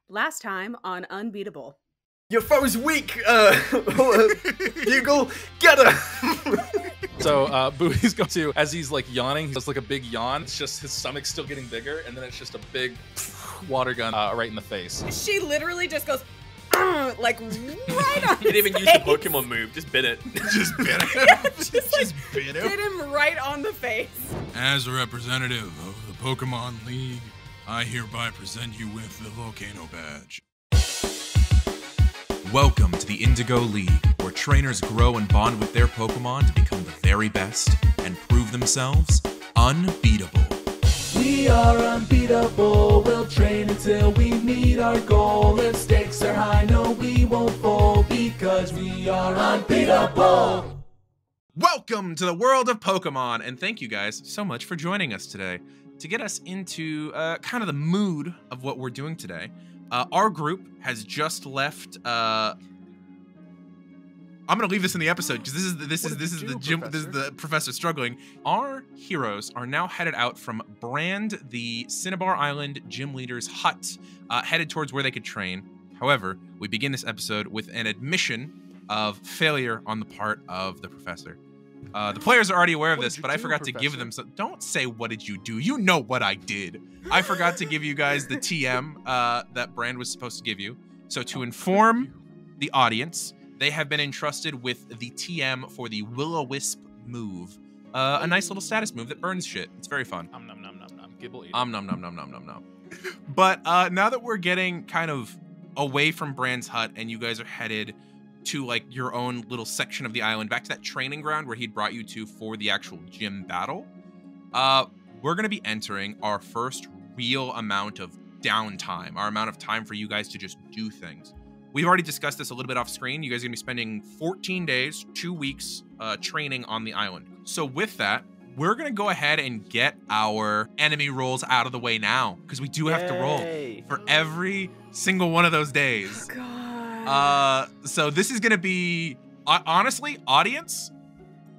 Last time on Unbeatable. Your foe's weak, Bugle, get her! So Bowie's going to, as he's like yawning, he does like a big yawn. It's just his stomach's still getting bigger, and then it's just a big water gun right in the face. She literally just goes, like right on. He didn't even use the Pokemon move, just bit it. Just bit him. Yeah, just bit him. hit him right on the face. As a representative of the Pokemon League, I hereby present you with the Volcano Badge. Welcome to the Indigo League, where trainers grow and bond with their Pokemon to become the very best and prove themselves unbeatable. We are unbeatable, we'll train until we meet our goal. If stakes are high, no, we won't fall, because we are unbeatable. Welcome to the world of Pokemon, and thank you guys so much for joining us today. To get us into kind of the mood of what we're doing today, our group has just left. I'm gonna leave this in the episode because this is the professor struggling. Our heroes are now headed out from Brand, the Cinnabar Island gym leader's hut, headed towards where they could train. However, we begin this episode with an admission of failure on the part of the professor. The players are already aware of this, but I forgot to give them some. Don't say, what did you do? You know what I did. I forgot to give you guys the TM that Brand was supposed to give you. So to inform the audience, they have been entrusted with the TM for the Will-O-Wisp move. A nice little status move that burns shit. It's very fun. Nom nom nom nom nom. Gibble eat. Nom nom nom nom nom nom nom. But now that we're getting kind of away from Brand's hut and you guys are headed to like your own little section of the island, back to that training ground where he'd brought you to for the actual gym battle, we're going to be entering our first real amount of downtime, our amount of time for you guys to just do things. We've already discussed this a little bit off screen. You guys are going to be spending 14 days, 2 weeks training on the island. So with that, we're going to go ahead and get our enemy rolls out of the way now, because we do have to roll for every single one of those days. Oh, God. So this is going to be, honestly, audience,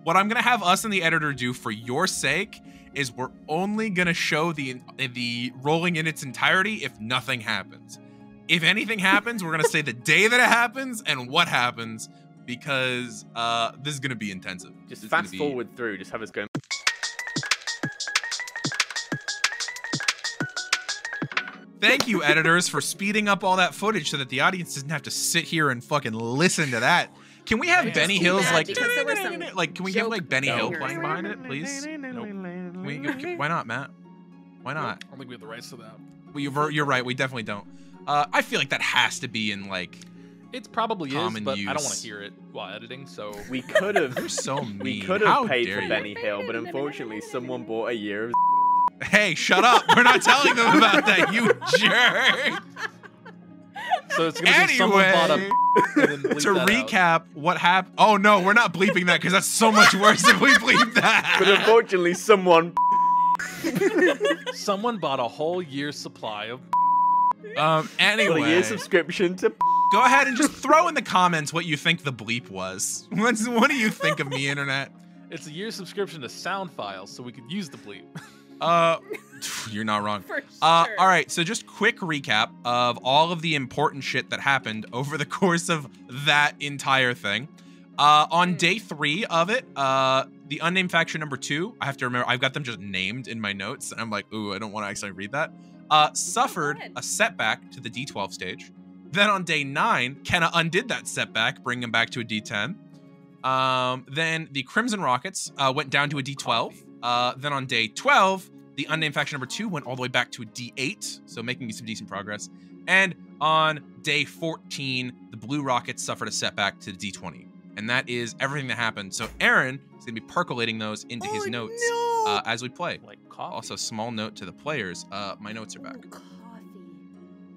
what I'm going to have us and the editor do for your sake is we're only going to show the rolling in its entirety if nothing happens. If anything happens, we're going to say the day that it happens and what happens, because this is going to be intensive. Just fast forward through, just have us go. Thank you, editors, for speeding up all that footage so that the audience doesn't have to sit here and fucking listen to that. Can we have Benny Hill's like, can we have like Benny Hill playing behind it, please? Nope. Why not, Matt? Why not? I don't think we have the rights to that. Well, you're right. We definitely don't. I feel like that has to be in like it probably is, but use. I don't want to hear it while editing. So We could have. You're so mean. We could have paid for Benny Hill, but unfortunately, someone bought a year of. Hey, shut up! We're not telling them about that, you jerk. So it's gonna be someone bought a. To recap, what happened? Oh no, we're not bleeping that because that's so much worse if we bleep that. But unfortunately, someone bought a whole year's supply of. Anyway, a year subscription to. Go ahead and just throw in the comments what you think the bleep was. What do you think of me, internet? It's a year's subscription to sound files, so we could use the bleep. You're not wrong. For sure. All right, so just quick recap of all of the important shit that happened over the course of that entire thing. On day 3 of it, the unnamed faction number 2, I have to remember, I've got them just named in my notes, and I'm like, ooh, I don't want to actually read that, suffered a setback to the D12 stage. Then on day 9, Kenna undid that setback, bringing him back to a D10. Then the Crimson Rockets went down to a D12. Then on day 12, the unnamed faction number 2 went all the way back to a D8, so making some decent progress. And on day 14, the Blue Rockets suffered a setback to the D20. And that is everything that happened. So Aaron is going to be percolating those into his notes as we play. Like coffee. Also, small note to the players, my notes are back. Oh, coffee.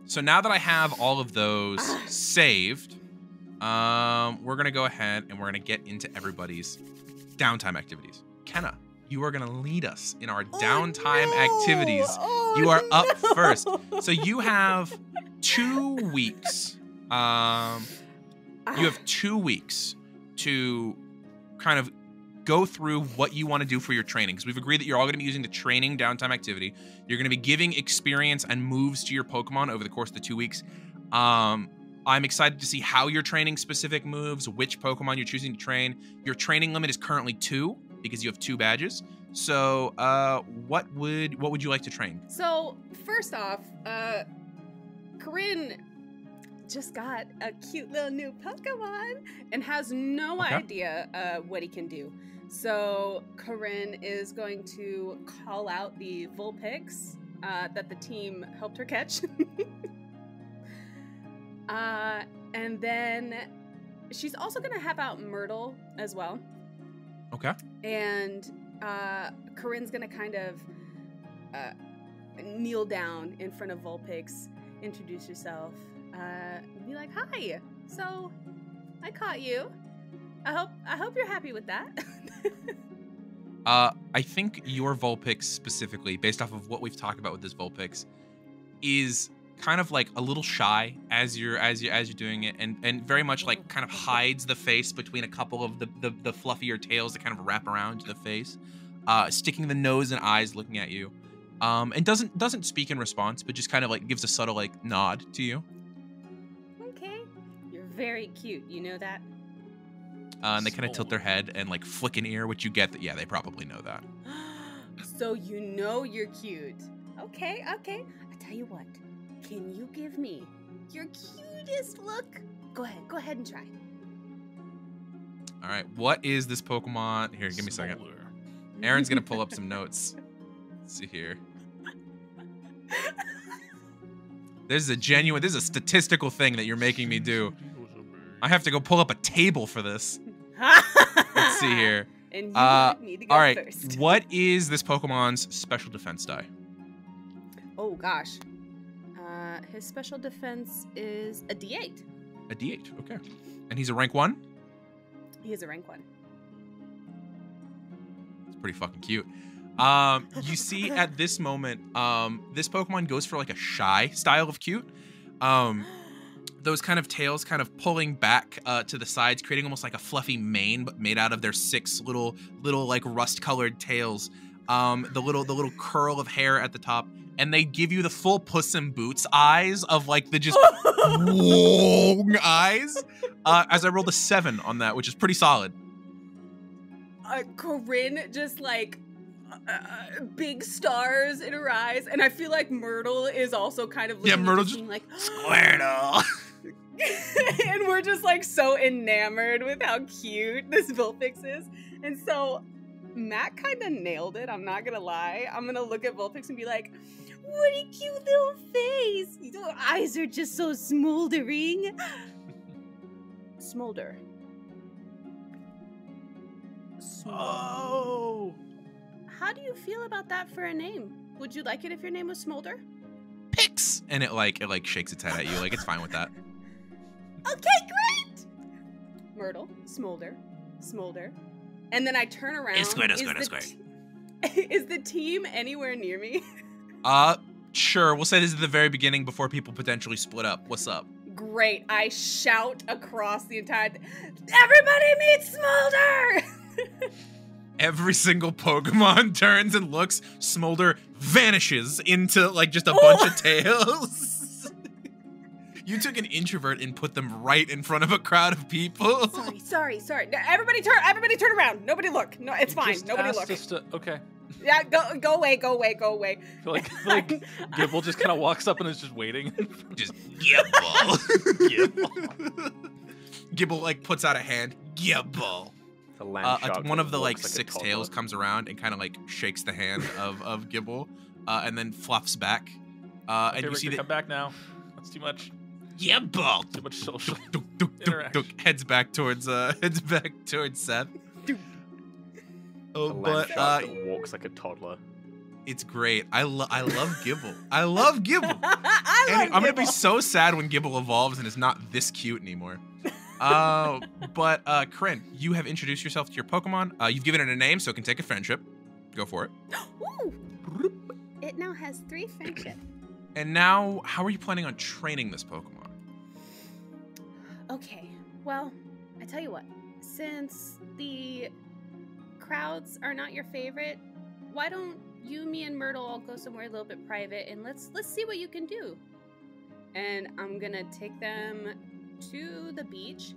So now that I have all of those saved, we're going to go ahead and we're going to get into everybody's downtime activities. Kenna, you are going to lead us in our downtime activities. You are up first. So you have 2 weeks. You have 2 weeks to kind of go through what you want to do for your training. Because we've agreed that you're all going to be using the training downtime activity. You're going to be giving experience and moves to your Pokemon over the course of the 2 weeks. I'm excited to see how you're training specific moves, which Pokemon you're choosing to train. Your training limit is currently 2 because you have 2 badges. So what would you like to train? So first off, Coryne just got a cute little new Pokemon and has no idea what he can do. So Coryne is going to call out the Vulpix that the team helped her catch. And then she's also going to have out Myrtle as well. Okay. And Corinne's going to kind of kneel down in front of Vulpix, introduce herself, be like, "Hi, so I caught you. I hope you're happy with that." I think your Vulpix specifically, based off of what we've talked about with this Vulpix, is kind of like a little shy as you're doing it, and very much like kind of hides the face between a couple of the fluffier tails that kind of wrap around the face, sticking the nose and eyes looking at you, and doesn't speak in response, but just kind of like gives a subtle like nod to you. Okay, you're very cute. You know that. And they kind of tilt their head and like flick an ear, which you get that yeah, they probably know that. So you know you're cute. Okay. I tell you what. Can you give me your cutest look? Go ahead and try. All right, what is this Pokemon? Here, give me a second. Aaron's gonna pull up some notes. Let's see here. This is a statistical thing that you're making me do. I have to go pull up a table for this. Let's see here. And you need to go all right, first. what is this Pokemon's special defense die? Oh gosh. His special defense is a D8. A D8, okay. And he's a rank 1? He is a rank 1. It's pretty fucking cute. You see at this moment, this Pokemon goes for like a shy style of cute. Those kind of tails kind of pulling back to the sides, creating almost like a fluffy mane, but made out of their 6 little like rust-colored tails. The little curl of hair at the top. And they give you the full Puss in Boots eyes of like the just long eyes. As I rolled a 7 on that, which is pretty solid. Coryne just like big stars in her eyes, and I feel like Myrtle is also kind of looking Myrtle at just like Squirtle. And we're just like so enamored with how cute this Vulpix is, and so Matt kind of nailed it. I'm not gonna lie. I'm gonna look at Vulpix and be like, "What a cute little face! Your eyes are just so smoldering." Smolder. Oh. How do you feel about that for a name? Would you like it if your name was Smolder? Pix. And it like shakes its head at you, like it's fine with that. Okay, great. Myrtle, Smolder. And then I turn around. It's great. Is the team anywhere near me? Sure. We'll say this is the very beginning before people potentially split up. What's up? Great. I shout across the entire everybody meet Smolder! Every single Pokemon turns and looks. Smolder vanishes into like just a bunch of tails. You took an introvert and put them right in front of a crowd of people. Sorry. No, everybody turn around. Nobody look. No, it's fine. Nobody look. Okay. Yeah, go away. I feel like Gibble just kind of walks up and is just waiting. Just Gibble. Gibble like puts out a hand. Gibble. One of the like 6 tails comes around and kind of like shakes the hand of Gibble, and then fluffs back. And you see that come back now. That's too much. Gibble. Too much social interaction. Heads back towards Seth. Oh, but walks like a toddler. It's great. I love Gibble. I love Gibble. I'm gonna be so sad when Gibble evolves and is not this cute anymore. But Coryne, you have introduced yourself to your Pokemon. You've given it a name, so it can take a friendship. Go for it. Ooh. It now has 3 friendship. And now, how are you planning on training this Pokemon? Okay, well, I tell you what. Since the crowds are not your favorite, why don't you, me, and Myrtle all go somewhere a little bit private and let's see what you can do. And I'm gonna take them to the beach.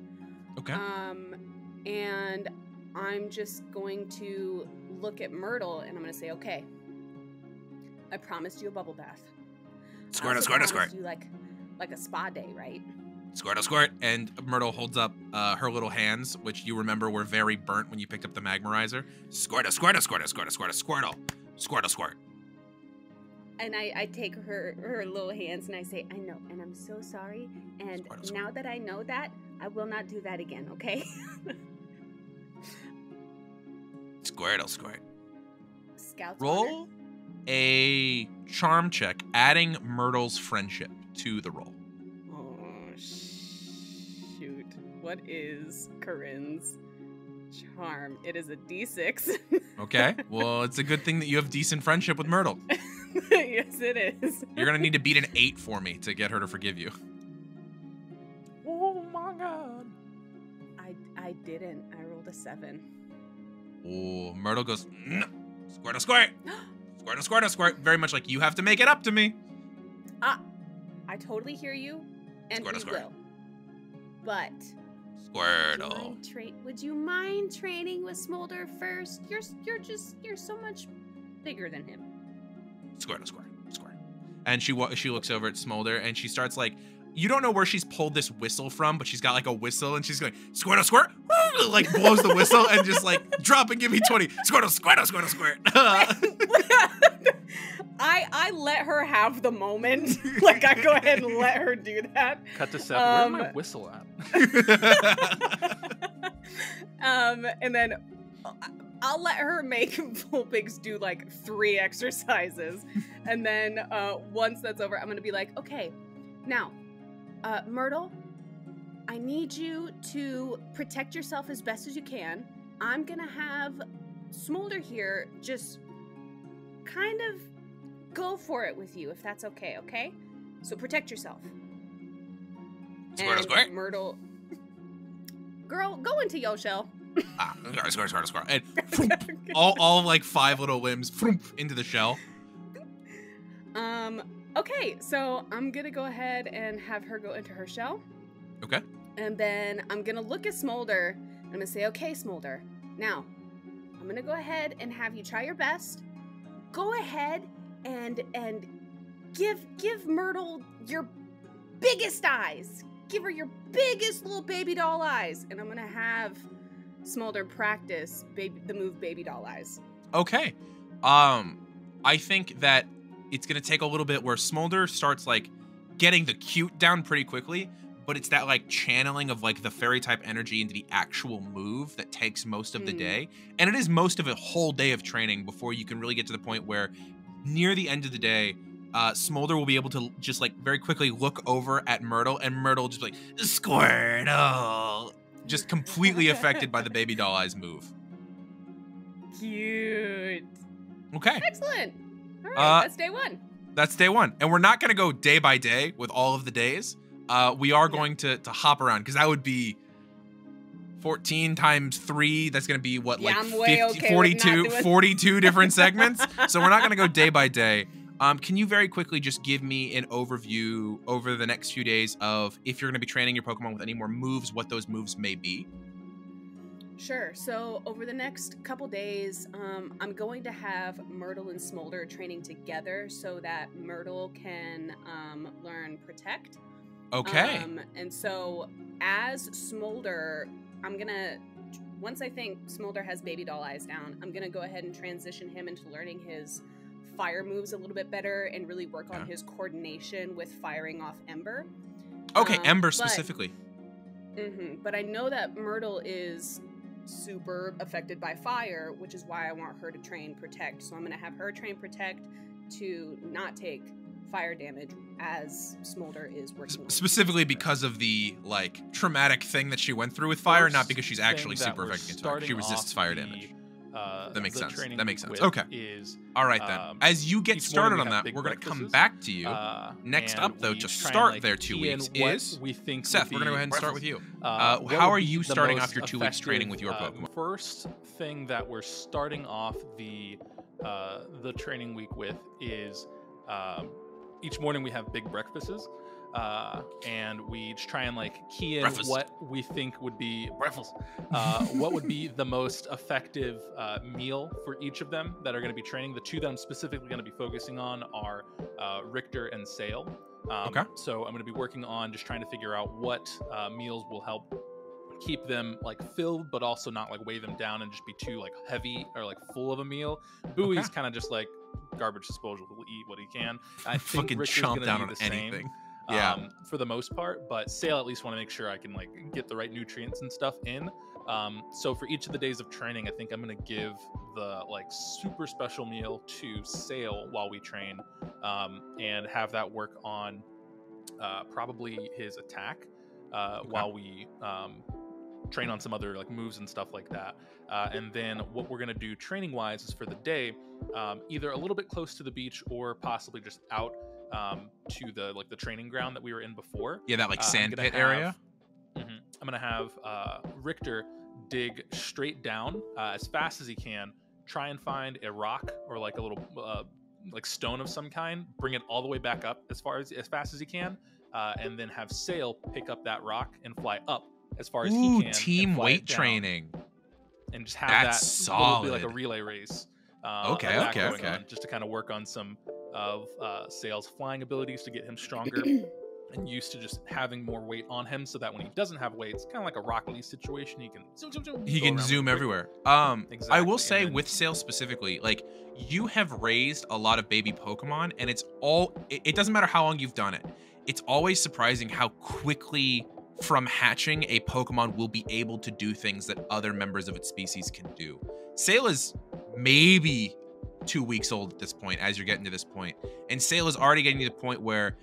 Okay. And I'm just going to look at Myrtle and I'm gonna say, okay, I promised you a bubble bath. Squirt. You like a spa day, right? Squirt. And Myrtle holds up her little hands, which you remember were very burnt when you picked up the Magmarizer. Squirt. And I take her little hands and I say, I know, and I'm so sorry. And now that I know that, I will not do that again, okay? Squirt. Scouts Roll honor. a charm check, adding Myrtle's friendship to the roll. Oh, shoot. What is Coryne's charm? It is a D6. Okay, well, it's a good thing that you have decent friendship with Myrtle. Yes, it is. You're going to need to beat an 8 for me to get her to forgive you. Oh my god. I didn't. I rolled a 7. Oh, Myrtle goes, squirt. Very much like, you have to make it up to me. I totally hear you, and we will. But Squirtle. Would you mind training with Smolder first? You're so much bigger than him. Squirt. And she looks over at Smolder and she starts like, you don't know where she's pulled this whistle from, but she's got like a whistle and she's going, squirt, like blows the whistle and just like, drop and give me 20. Squirt. I let her have the moment. Like, I go ahead and let her do that. Cut to Seth. Where's my whistle at? And then I'll let her make Vulpix do like 3 exercises. And then once that's over, I'm going to be like, okay, now, Myrtle, I need you to protect yourself as best as you can. I'm going to have Smolder here just kind of go for it with you, if that's okay, okay? So protect yourself. Squirt. Myrtle, girl, go into your shell. Squirt. And all like 5 little limbs into the shell. Okay, so I'm gonna go ahead and have her go into her shell. Okay. And then I'm gonna look at Smolder and I'm gonna say, okay, Smolder, now I'm gonna go ahead and have you try your best. Go ahead and give Myrtle your biggest eyes. Give her your biggest little baby doll eyes. And I'm gonna have Smolder practice the move baby doll eyes. Okay. I think that it's going to take a little bit where Smolder starts like getting the cute down pretty quickly, but it's that like channeling of like the fairy type energy into the actual move that takes most of the day. And it is most of a whole day of training before you can really get to the point where near the end of the day, Smolder will be able to just like very quickly look over at Myrtle and Myrtle will just be like, Squirtle, just completely affected by the baby doll eyes move. Cute. Okay. Excellent. All right, that's day 1. That's day 1. And we're not going to go day by day with all of the days. We are going to hop around because that would be 14 times 3. That's going to be what, like 50, 42 different segments. So we're not going to go day by day. Can you very quickly just give me an overview over the next few days of if you're going to be training your Pokemon with any more moves, what those moves may be? Sure. So over the next couple days, I'm going to have Myrtle and Smolder training together so that Myrtle can learn Protect. Okay. And so as Smolder, once I think Smolder has baby doll eyes down, I'm going to go ahead and transition him into learning his fire moves a little bit better and really work on his coordination with firing off Ember. Okay, Ember specifically. But I know that Myrtle is super affected by fire, which is why I want her to train Protect. So I'm going to have her train Protect to not take fire damage as Smolder is working. Specifically because of the like traumatic thing that she went through with fire, not because she's actually super affected by fire. She resists fire damage. That makes sense. training That makes sense. with Okay. Is All right then. As you get each morning started we on have that, big we're going to come breakfasts, back to you. Next and up, though, we to try and, start like, their 2 key in weeks what is we think Seth. would We're going to go be ahead and start with you. what How would are be you the starting most off your 2 weeks training with your effective, Pokemon? First thing that we're starting off the training week with is each morning we have big breakfasts. And we just try and like key in Breakfast. what we think would be what would be the most effective meal for each of them that are going to be training. The two that I'm specifically going to be focusing on are Richter and Sail. Okay. So I'm going to be working on just trying to figure out what meals will help keep them like filled, but also not like weigh them down and just be too like heavy or like full of a meal. Bowie's kind of just like garbage disposal. He'll eat what he can. I think Fucking Richter's chomp gonna down be on the same. anything. Yeah. For the most part, but Sail at least want to make sure I can like get the right nutrients and stuff in. So for each of the days of training, I think I'm going to give the like super special meal to Sail while we train, and have that work on probably his attack while we train on some other like moves and stuff like that. And then what we're going to do training wise is for the day, either a little bit close to the beach or possibly just out to the like the training ground that we were in before. Yeah, that like sand pit area. I'm gonna have Richter dig straight down as fast as he can, try and find a rock or like a little like stone of some kind, bring it all the way back up as fast as he can, and then have Sail pick up that rock and fly up as far as he can. Team weight training. And just have That's that solid. be like a relay race. Okay. On, just to kind of work on some of Sail's flying abilities to get him stronger and used to just having more weight on him, so that when he doesn't have weight, it's kind of like a Rocket League situation. He can zoom. He can zoom everywhere. Exactly. I will say with Sail specifically, like you have raised a lot of baby Pokemon, and it doesn't matter how long you've done it. It's always surprising how quickly from hatching a Pokemon will be able to do things that other members of its species can do. Sail is maybe 2 weeks old at this point, as you're getting to this point, and Sail is already getting to the point where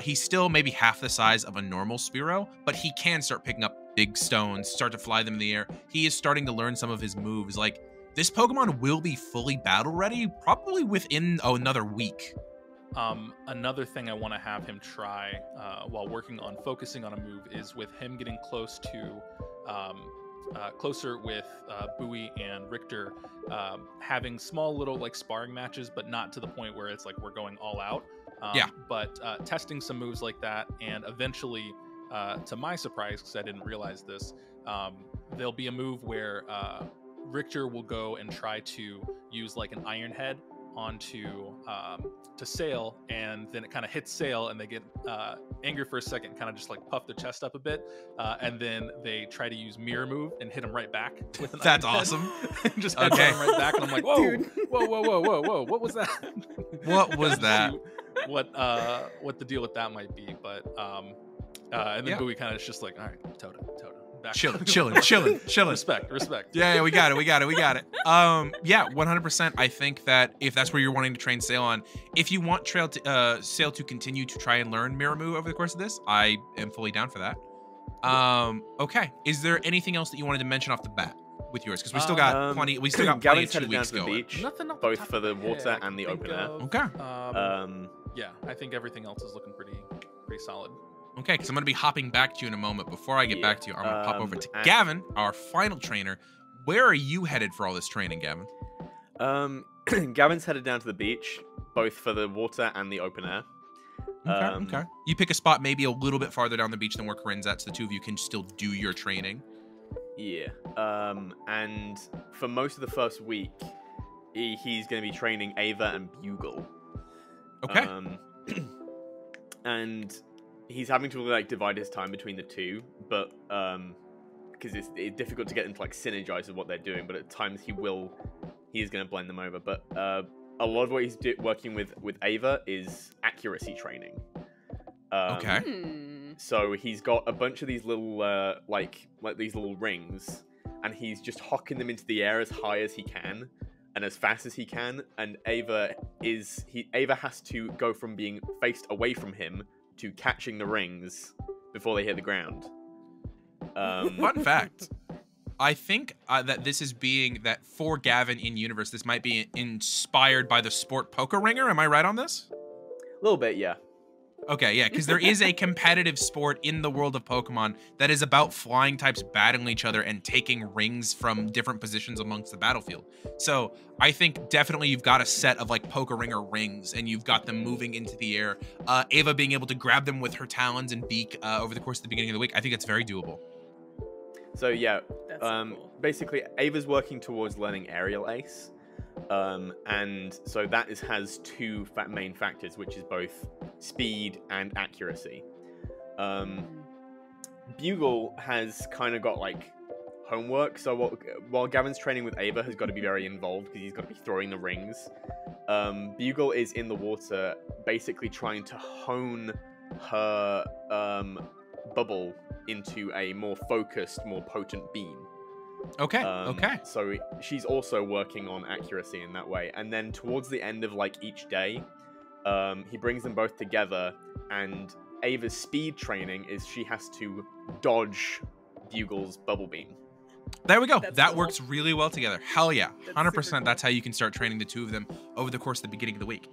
he's still maybe half the size of a normal Spearow, but he can start picking up big stones, start to fly them in the air. He is starting to learn some of his moves. Like, this Pokemon will be fully battle ready probably within another week. Another thing I want to have him try while working on focusing on a move is with him getting close to closer with Bowie and Richter, having small little like sparring matches, but not to the point where it's like we're going all out. But testing some moves like that, and eventually, to my surprise, because I didn't realize this, there'll be a move where Richter will go and try to use like an Iron Head onto to Sail, and then it kind of hits Sail, and they get angry for a second, kind of just like puff their chest up a bit, and then they try to use Mirror Move and hit him right back with an That's Iron Head. awesome. Just hit him right back, and I'm like, whoa, whoa, what was that? What was that? What the deal with that might be, but and then Bowie kind of is just like, all right, Totem. Back. Chilling. Respect. Yeah, we got it. Yeah, 100%. I think that if that's where you're wanting to train Sail on, if you want Sail to continue to try and learn Mirror Move over the course of this, I am fully down for that. Okay. Is there anything else that you wanted to mention off the bat with yours? Because we still got plenty. We still got plenty of 2 weeks down to the going. beach, Nothing off both the for the top of water head and the I open think air. of. Okay. Yeah, I think everything else is looking pretty solid. Okay, because I'm going to be hopping back to you in a moment. Before I get back to you, I'm going to pop over to Gavin, our final trainer. Where are you headed for all this training, Gavin? Gavin's headed down to the beach, both for the water and the open air. Okay. You pick a spot maybe a little bit farther down the beach than where Coryne's at, so the two of you can still do your training. Yeah. And for most of the first week, he's going to be training Ava and Bugle. Okay. And he's having to like divide his time between the two, but because it's difficult to get them to like synergize with what they're doing. But at times he is going to blend them over. But a lot of what he's working with Ava is accuracy training. Okay. So he's got a bunch of these little like these little rings, and he's just hocking them into the air as high as he can and as fast as he can. And Ava has to go from being faced away from him to catching the rings before they hit the ground. Fun fact. I think that this is that for Gavin in universe, this might be inspired by the sport Poker Ringer. Am I right on this? A little bit, yeah. Okay, yeah, because there is a competitive sport in the world of Pokemon that is about flying types battling each other and taking rings from different positions amongst the battlefield. So I think definitely you've got a set of like Poker Ringer rings and you've got them moving into the air. Ava being able to grab them with her talons and beak over the course of the beginning of the week. I think it's very doable. So yeah, That's so cool. basically Ava's working towards learning Aerial Ace. And so that has two main factors, which is both speed and accuracy. Bugle has kind of got like homework, so while Gavin's training with Ava has got to be very involved because he's got to be throwing the rings, Bugle is in the water basically trying to hone her bubble into a more focused, more potent beam. Okay, okay. So she's also working on accuracy in that way. And then towards the end of like each day, he brings them both together, and Ava's speed training is she has to dodge Bugle's bubble beam. There we go. That's that cool. works really well together. Hell yeah. That's 100%. super That's how you can start training the two of them over the course of the beginning of the week.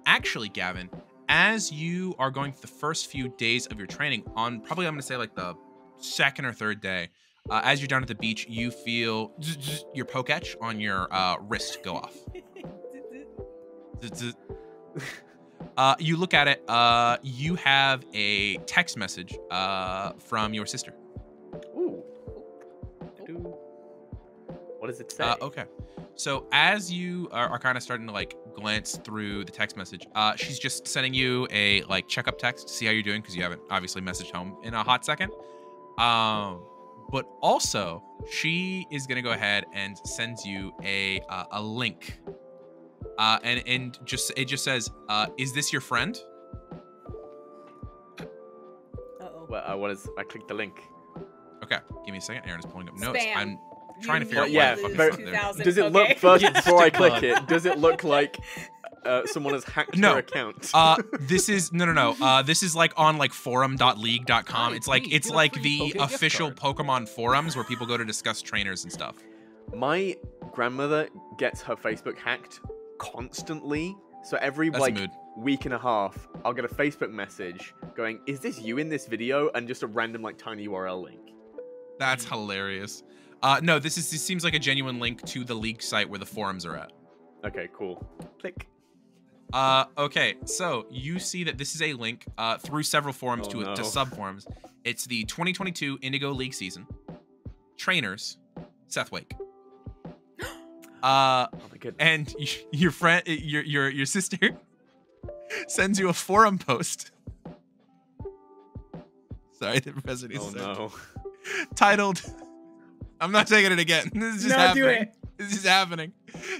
Actually, Gavin, as you are going through the first few days of your training, on probably I'm going to say like the second or third day, as you're down at the beach, you feel your poke etch on your wrist go off. You look at it. You have a text message from your sister. Ooh. What does it say? Okay. So as you are kind of starting to like glance through the text message, she's just sending you a like checkup text to see how you're doing because you haven't obviously messaged home in a hot second. But also she is gonna go ahead and sends you a link. And it just says, "Is this your friend?" Uh-oh. Well, I clicked the link. Okay, give me a second. Aaron is pulling up notes. Spam. I'm trying to You figure out need why yeah, the fuck lose it's not there. 2000. Does it Okay. look first Yeah, before I stick click bug. it? Does it look like someone has hacked No. her account? This is no. This is like on like forum.league.com. Hi, It's like please, it's get a like free the Poké gift official card. Pokemon forums where people go to discuss trainers and stuff. My grandmother gets her Facebook hacked constantly. So every That's a like mood. week and a half, I'll get a Facebook message going, "Is this you in this video?" and just a random like tiny URL link. That's hilarious. No, this seems like a genuine link to the league site where the forums are at. Okay, cool. Click. Okay, so you see that this is a link through several forums Oh, no. to sub-forums. It's the 2022 Indigo League season. Trainers, Seth Wake. Oh my goodness. And your friend, your sister sends you a forum post. Sorry, the professor needs Oh to no. titled, I'm not taking it again. This is just No, do happening. it. This is happening.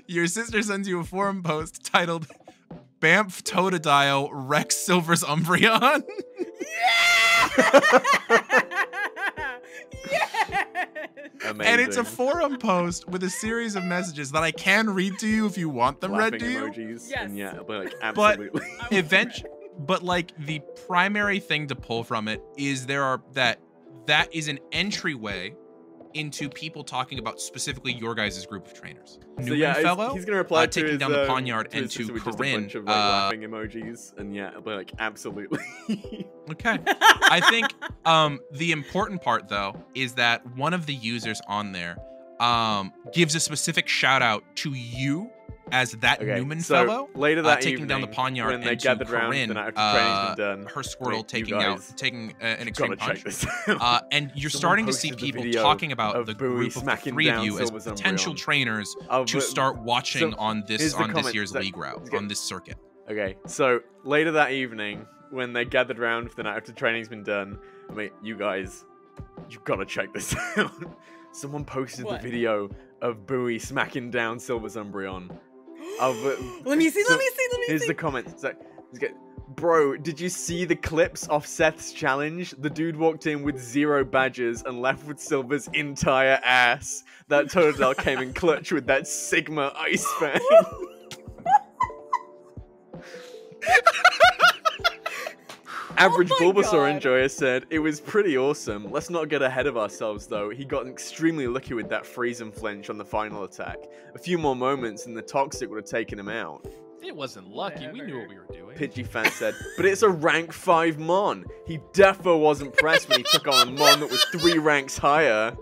Your sister sends you a forum post titled Bamf Totodile Rex Silver's Umbreon. Yes! Amazing. And it's a forum post with a series of messages that I can read to you if you want them read laughing to you. emojis. Yes. And yeah, but like absolutely. But like the primary thing to pull from it is that is an entryway into people talking about specifically your guys' group of trainers. So Newman yeah, fellow, he's gonna reply to taking his, down the Poniard to his and to sister with just a Coryne. bunch of like, laughing emojis, and yeah, but like absolutely. Okay. I think the important part though is that one of the users on there gives a specific shout out to you as that Okay, Newman so fellow, later that taking down the evening, Poniard when they and to gathered round Coryne, the night after training's been done, her Squirtle wait, you taking guys an gotta extreme check punch. this out. And you're Someone starting to see posted the people video talking about of the Bowie group of the smacking three of down you as Silver's potential Umbreon. trainers Oh, to but- start watching so on here's this the comment, year's so- league route, okay. on this circuit. Okay, so later that evening, when they gathered round for the night after training's been done, I mean, you guys, you gotta check this out. Someone posted What? the video of Bowie smacking down Silver's Umbreon. Let me see. So, Let me Here's see. the comment. So, bro, did you see the clips of Seth's challenge? The dude walked in with 0 badges and left with Silver's entire ass. That Totodile came in clutch with that Sigma Ice Fang. Average Oh my Bulbasaur God. Enjoyer said, "It was pretty awesome. Let's not get ahead of ourselves, though. He got extremely lucky with that freeze and flinch on the final attack. A few more moments and the Toxic would have taken him out." It wasn't lucky. We knew what we were doing. Pidgey fan said, "But it's a rank 5 Mon. He defo wasn't pressed when he took on a Mon that was 3 ranks higher.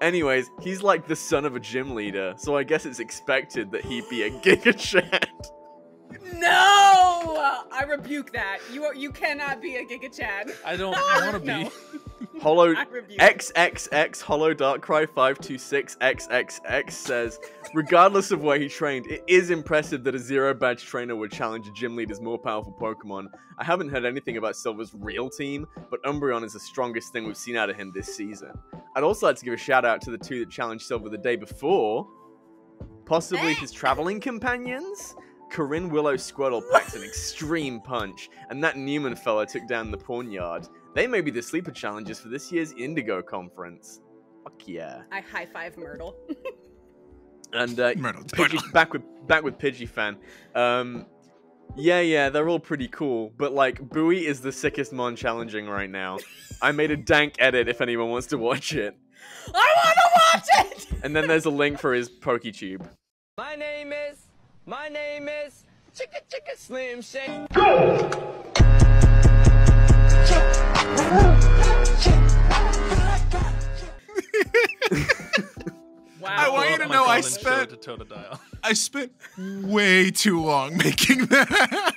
Anyways, he's like the son of a gym leader, so I guess it's expected that he'd be a Giga Chad." No! I rebuke that. You cannot be a Giga Chad. I don't want to be. No. Hollow I rebuke. XXX Hollow Darkcry 526 XXX says, "Regardless of where he trained, it is impressive that a 0-badge trainer would challenge a gym leader's more powerful Pokemon. I haven't heard anything about Silver's real team, but Umbreon is the strongest thing we've seen out of him this season. I'd also like to give a shout out to the 2 that challenged Silver the day before, possibly his traveling companions. Coryne Willows Squirtle packs an extreme punch, and that Newman fella took down the Pawn Yard. They may be the sleeper challenges for this year's Indigo Conference. Fuck yeah." I high five Myrtle. And Myrtle. back with Pidgey fan. Yeah, they're all pretty cool, but like Bowie is the sickest Mon challenging right now. I made a dank edit if anyone wants to watch it. I want to watch it. And then there's a link for his PokeTube. My name is Chicka Chicka Slim Shady. Wow. I want you to know I spent way too long making that.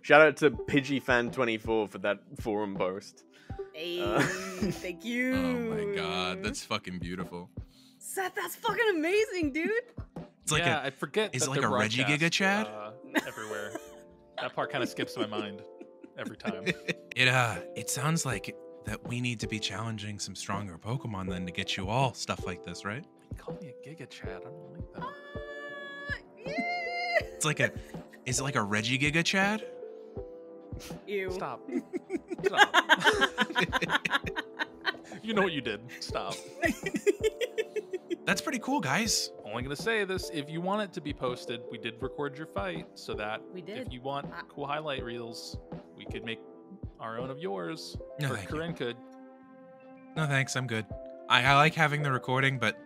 Shout out to PidgeyFan24 for that forum post. Hey, thank you. Oh my god, that's fucking beautiful. Seth, that's fucking amazing, dude. It's like I forget. is that it like they're a Reggie broadcast, Giga Chad? Everywhere. That part kind of skips my mind every time. It sounds like that we need to be challenging some stronger Pokemon then to get you all stuff like this, right? Call me a Giga Chad. I don't like that. It's like is it like a Reggie Giga Chad? Ew. Stop. Stop. You know what you did. Stop. That's pretty cool, guys. Only gonna say this: if you want it to be posted, we did record your fight, so that We did. if you want cool highlight reels, we could make our own of yours. No, or thank you. Coryne could. No thanks, I'm good. I like having the recording, but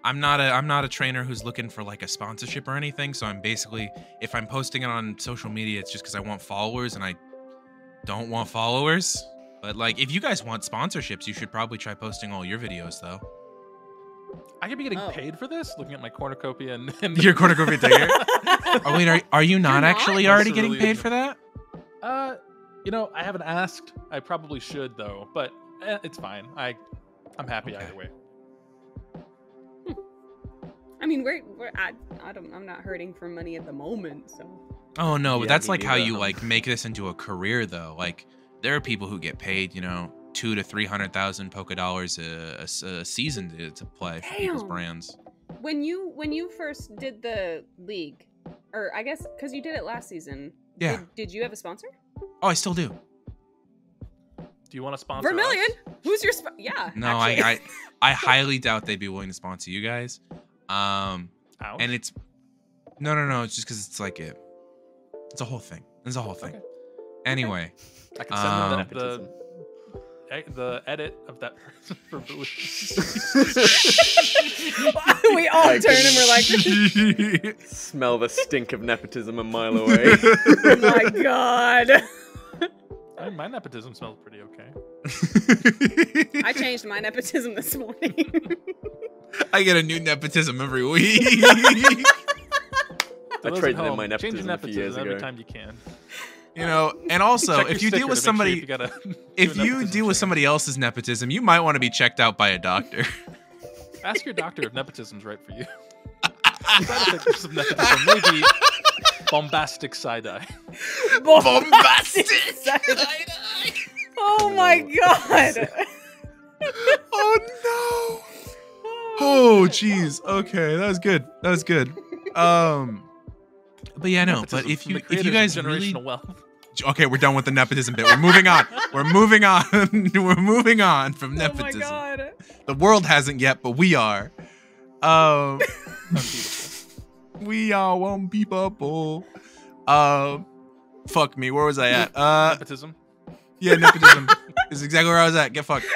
I'm not a trainer who's looking for like a sponsorship or anything. So I'm basically, if I'm posting it on social media, it's just because I want followers and I don't want followers. But like, if you guys want sponsorships, you should probably try posting all your videos though. I could be getting Oh. paid for this. Looking at my cornucopia and Your cornucopia ticket. Oh wait, are you not You're not? actually I'm already so getting really paid into- for that? You know, I haven't asked. I probably should though, but it's fine. I'm happy Okay. either way. I mean, I'm not hurting for money at the moment, so. Oh no, but Yeah, that's me like how neither. you like make this into a career though. Like there are people who get paid, you know, 200,000 to 300,000 Poké Dollars a season to play for people's Damn. brands. When you first did the league, or I guess because you did it last season. Yeah. Did you have a sponsor? Oh, I still do. Do you want to sponsor Vermilion. us? Who's your yeah? No, actually. I highly doubt they'd be willing to sponsor you guys. Ouch. And it's no, it's just because it's like it's a whole thing. It's a whole thing. Okay. Anyway, I can send them Nepotism. the edit of that person for Bowie. We all I turn and we're like, Smell the stink of nepotism a mile away. oh my god. I mean, my nepotism smells pretty okay. I changed my nepotism this morning. I get a new nepotism every week. For those traded at in home, my change your nepotism a few years nepotism every ago. time you can. You know, and also Check if your you deal sticker with to make sure somebody, if you gotta if do a you nepotism deal with check. somebody else's nepotism, you might want to be checked out by a doctor. Ask your doctor if nepotism's right for you. Side effects of nepotism may be bombastic side-eye. Bombastic. Oh my god. Oh no. Oh jeez. Okay, that was good. That was good. But yeah, no. But Nepotism if from you the creators of guys generational really, wealth. okay, we're done with the nepotism bit. We're moving on. We're moving on. We're moving on from Oh my nepotism. god. The world hasn't yet, but we are. Unbeatable. We are unbeatable. Fuck me. Where was I at? Nepotism. Yeah, nepotism is exactly where I was at. Get fucked.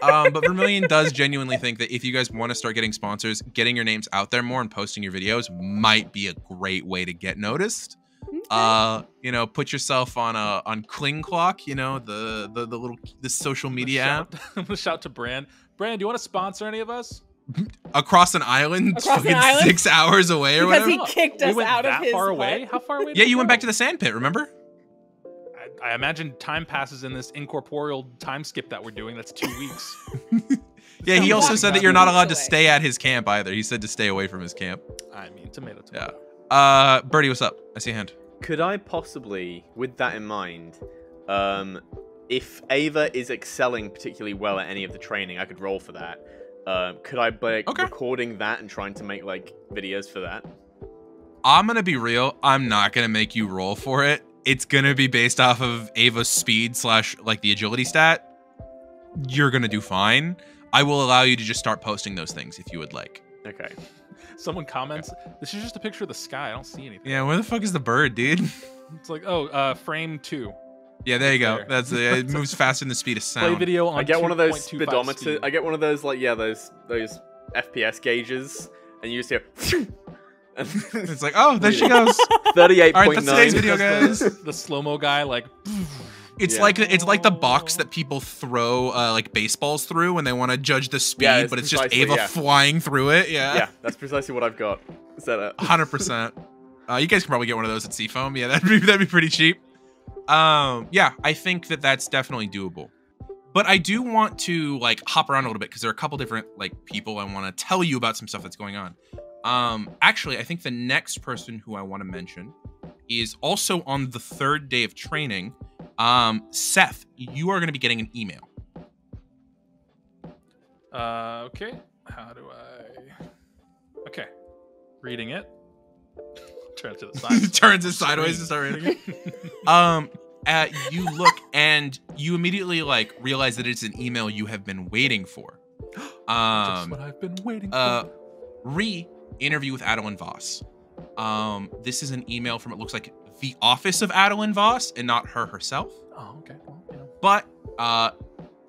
But Vermilion does genuinely think that if you guys want to start getting sponsors, getting your names out there more and posting your videos might be a great way to get noticed. You know, put yourself on Kling Clock, you know, the little social media app. I'm gonna shout to Brand. Brand, do you want to sponsor any of us? Across an island, Across fucking an island? 6 hours away or Because whatever. he kicked us we went out that of his far away? hut. How far away? Yeah, you went back to the sand pit, remember? I imagine time passes in this incorporeal time skip that we're doing. That's 2 weeks. Yeah, he also said that you're not allowed to away. stay at his camp either. He said to stay away from his camp. I mean, tomato. Yeah. Burrty, what's up? I see a hand. Could I possibly, with that in mind, if Ava is excelling particularly well at any of the training, I could roll for that. Could I be recording that and trying to make like videos for that? I'm gonna be real. I'm not gonna make you roll for it. It's gonna be based off of Ava's speed / like the agility stat. You're gonna do fine. I will allow you to just start posting those things if you would like. Okay. Someone comments, this is just a picture of the sky. I don't see anything. Yeah, where the fuck is the bird, dude? It's like, frame 2. Yeah, there you go. There. That's it. Moves faster than the speed of sound. Play video on I get one of those 2.25 speedometer. speed. I get one of those like those FPS gauges, and you just hear. It's like, oh, there she goes. 38.9. All right, that's today's video, guys. The slow-mo guy, like... It's Yeah. like the box that people throw like baseballs through when they want to judge the speed, Yeah, it's but it's just precisely, Ava yeah. flying through it. Yeah, Yeah, that's precisely what I've got set up. 100%. You guys can probably get one of those at Seafoam. Yeah, that'd be pretty cheap. Yeah, I think that's definitely doable. But I do want to like hop around a little bit because there are a couple different like people I want to tell you about some stuff that's going on. Actually, I think the next person who I want to mention is also on the 3rd day of training. Seth, you are going to be getting an email. Okay. How do I... Okay. Reading it. Turn it to the side. Turns it sideways to start reading it. You look and you immediately like realize that it's an email you have been waiting for. Just what I've been waiting for. Interview with Adeline Voss. This is an email from, it looks like, the office of Adeline Voss and not her herself. Oh, okay. Well, yeah. But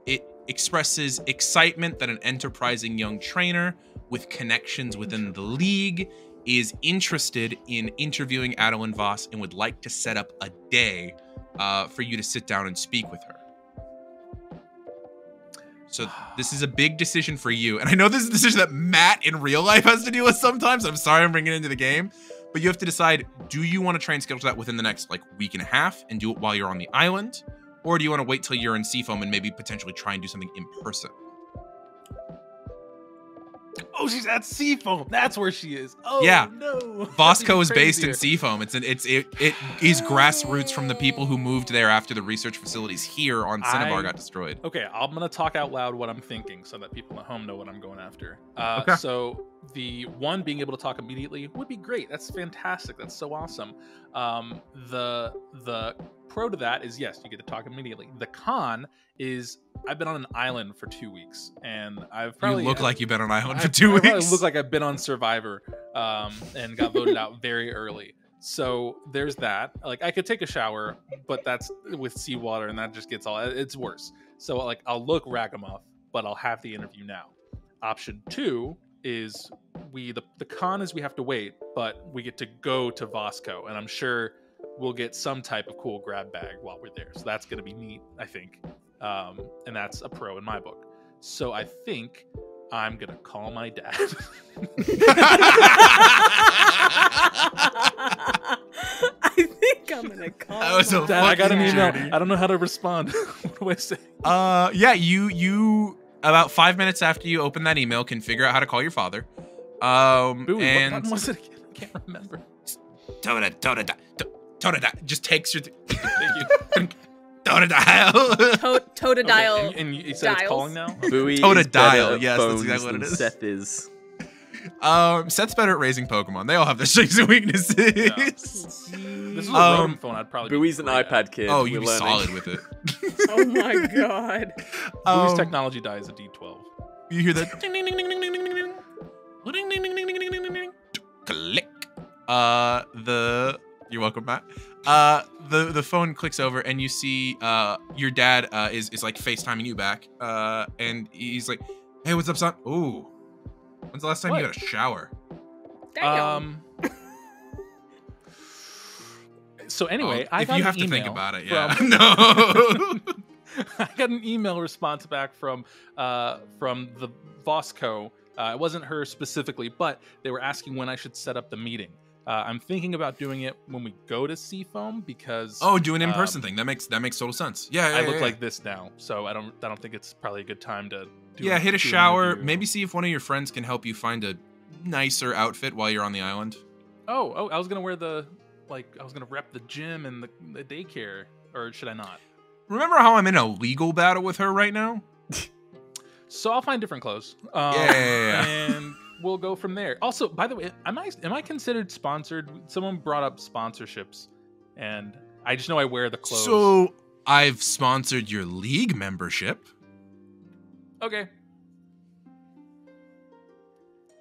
it expresses excitement that an enterprising young trainer with connections within the league is interested in interviewing Adeline Voss and would like to set up a day for you to sit down and speak with her. So this is a big decision for you. And I know this is a decision that Matt in real life has to deal with sometimes. I'm sorry I'm bringing it into the game. But you have to decide, do you want to try and schedule that within the next like week and a half and do it while you're on the island? Or do you want to wait till you're in Seafoam and maybe potentially try and do something in person? Oh, she's at Seafoam. That's where she is. Oh, Yeah. no. Bosco is That's based even in crazier. Seafoam. It is grassroots from the people who moved there after the research facilities here on Cinnabar got destroyed. Okay, I'm going to talk out loud what I'm thinking so that people at home know what I'm going after. Okay. So the one being able to talk immediately would be great. That's fantastic. That's so awesome. The pro to that is, yes, you get to talk immediately. The con is I've been on an island for 2 weeks, and I've probably... You look like you've been on an island for I 2 probably weeks. look like I've been on Survivor and got voted out very early. So there's that. Like, I could take a shower, but that's with seawater, and that just gets all... It's worse. So, like, I'll look Ragamuff, but I'll have the interview now. Option 2 is the con is we have to wait, but we get to go to Vasco, and I'm sure we'll get some type of cool grab bag while we're there. So that's going to be neat, I think. And that's a pro in my book. So I think I'm going to call my dad. I think I'm gonna call. That was a Dad, I got an fucking email. journey. I don't know how to respond. What do I say? Yeah, you about 5 minutes after you open that email can figure out how to call your father. Booey, And what button was it again? I can't remember. just takes your Thank you. Totodile. Okay, and you said it's dials. calling now? Bowie Toad is a dial, better at yes, that's phones exactly what than it is. Seth is. Seth's better at raising Pokemon. They all have their strengths and weaknesses. This is a Rotom phone. I'd probably. Bowie's an great at. iPad kid. Oh, We're you'd be learning. solid with it. Oh my god. Bowie's technology die is a D12. You hear that? Ding, ding, ding, ding, ding, ding, ding, ding, ding. Ding, ding, ding, ding, ding, ding, ding, ding, ding. Click. You're welcome, Matt. The phone clicks over and you see your dad is like FaceTiming you back. And he's like, "Hey, what's up, son? Ooh, when's the last time you got a shower?" Damn. So anyway, I if got you an have to email think about it, yeah. from- No. I got an email response back from the Vosco. It wasn't her specifically, but they were asking when I should set up the meeting. I'm thinking about doing it when we go to Seafoam because Do an in-person thing. That makes total sense. Yeah, I look like this now, so I don't think it's probably a good time to hit a do shower. an interview. Maybe see if one of your friends can help you find a nicer outfit while you're on the island. Oh, I was gonna wear I was gonna rep the gym and the daycare, or should I not? Remember how I'm in a legal battle with her right now? So I'll find different clothes. Yeah. And we'll go from there. Also, by the way, am I considered sponsored? Someone brought up sponsorships, and I just know I wear the clothes. So I've sponsored your league membership. Okay.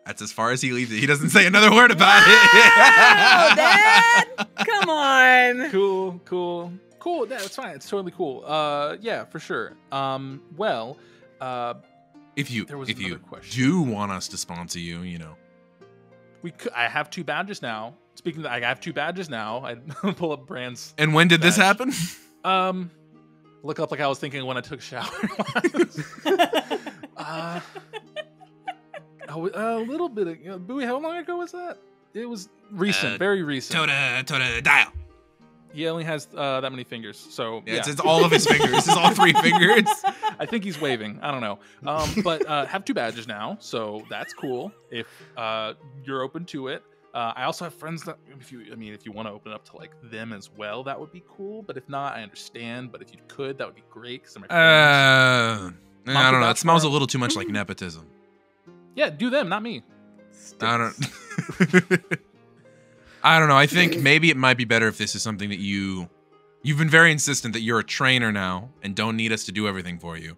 That's as far as he leaves it. He doesn't say another word about Wow, it. Dad! Come on. Cool. Yeah, it's fine. It's totally cool. Yeah, for sure. If you There was another question. do want us to sponsor you, I have 2 badges now. Speaking of, I have 2 badges now. I pull up brands. And when did this Badge. happen? Look up like I was thinking when I took a shower. A little bit of Bowie. How long ago was that? It was recent, very recent. Toda dial. He only has that many fingers, so Yeah, it's all of his fingers. It's all 3 fingers. I think he's waving. I don't know. But have 2 badges now, so that's cool. If you're open to it, I also have friends that if you want to open it up to like them as well, that would be cool. But if not, I understand. But if you could, that would be great because they're my friends. I don't know. It Monkey smells a Bachelor. little too much like nepotism. Yeah, do them, not me. I don't. I don't know. I think maybe it might be better if this is something that you've been very insistent that you're a trainer now and don't need us to do everything for you.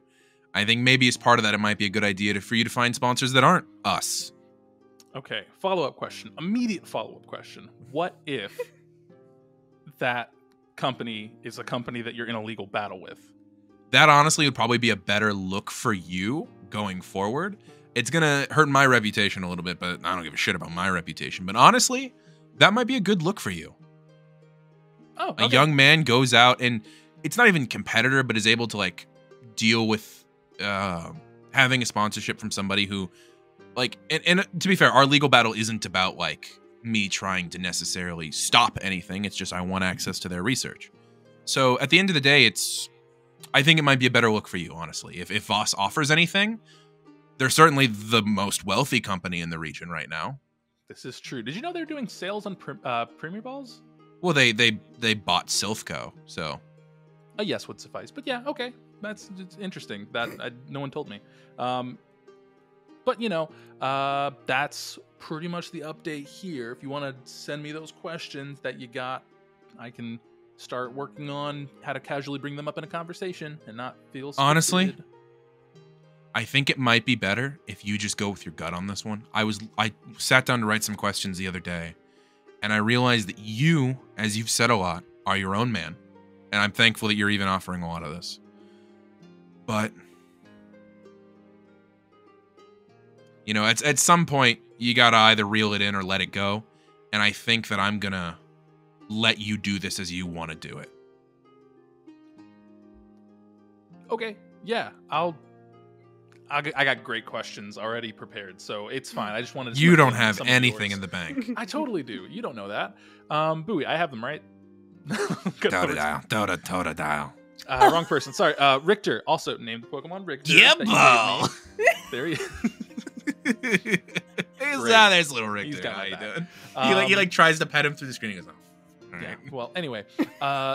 I think maybe as part of that, it might be a good idea for you to find sponsors that aren't us. Okay, follow-up question. Immediate follow-up question. What if that company is a company that you're in a legal battle with? That honestly would probably be a better look for you going forward. It's going to hurt my reputation a little bit, but I don't give a shit about my reputation. But honestly, that might be a good look for you. Oh, okay. A young man goes out and it's not even competitor, but is able to like deal with having a sponsorship from somebody who like, and to be fair, our legal battle isn't about like me trying to necessarily stop anything. It's just I want access to their research. So at the end of the day, I think it might be a better look for you, honestly. If Voss offers anything, they're certainly the most wealthy company in the region right now. This is true. Did you know they're doing sales on Premier Balls? Well, they bought Silphco, so. A yes would suffice. But yeah, okay. It's interesting. That no one told me. But that's pretty much the update here. If you want to send me those questions that you got, I can start working on how to casually bring them up in a conversation and not feel scripted. Honestly, I think it might be better if you just go with your gut on this one. I sat down to write some questions the other day, and I realized that you, as you've said a lot, are your own man. And I'm thankful that you're even offering a lot of this. But, at some point, you gotta either reel it in or let it go. And I think that I'm gonna let you do this as you want to do it. Okay. Yeah, I got great questions already prepared, so it's fine. I just wanted to. You don't have anything in the bank. I totally do. You don't know that. Bowie, I have them, right? Toda dial. Wrong person. Sorry. Richter, also named Pokemon Richter. Yeah, that you gave me. There he is. There's little Richter. He's got How my you back. doing? He tries to pet him through the screen. He goes, oh. All Yeah. right. Well, anyway,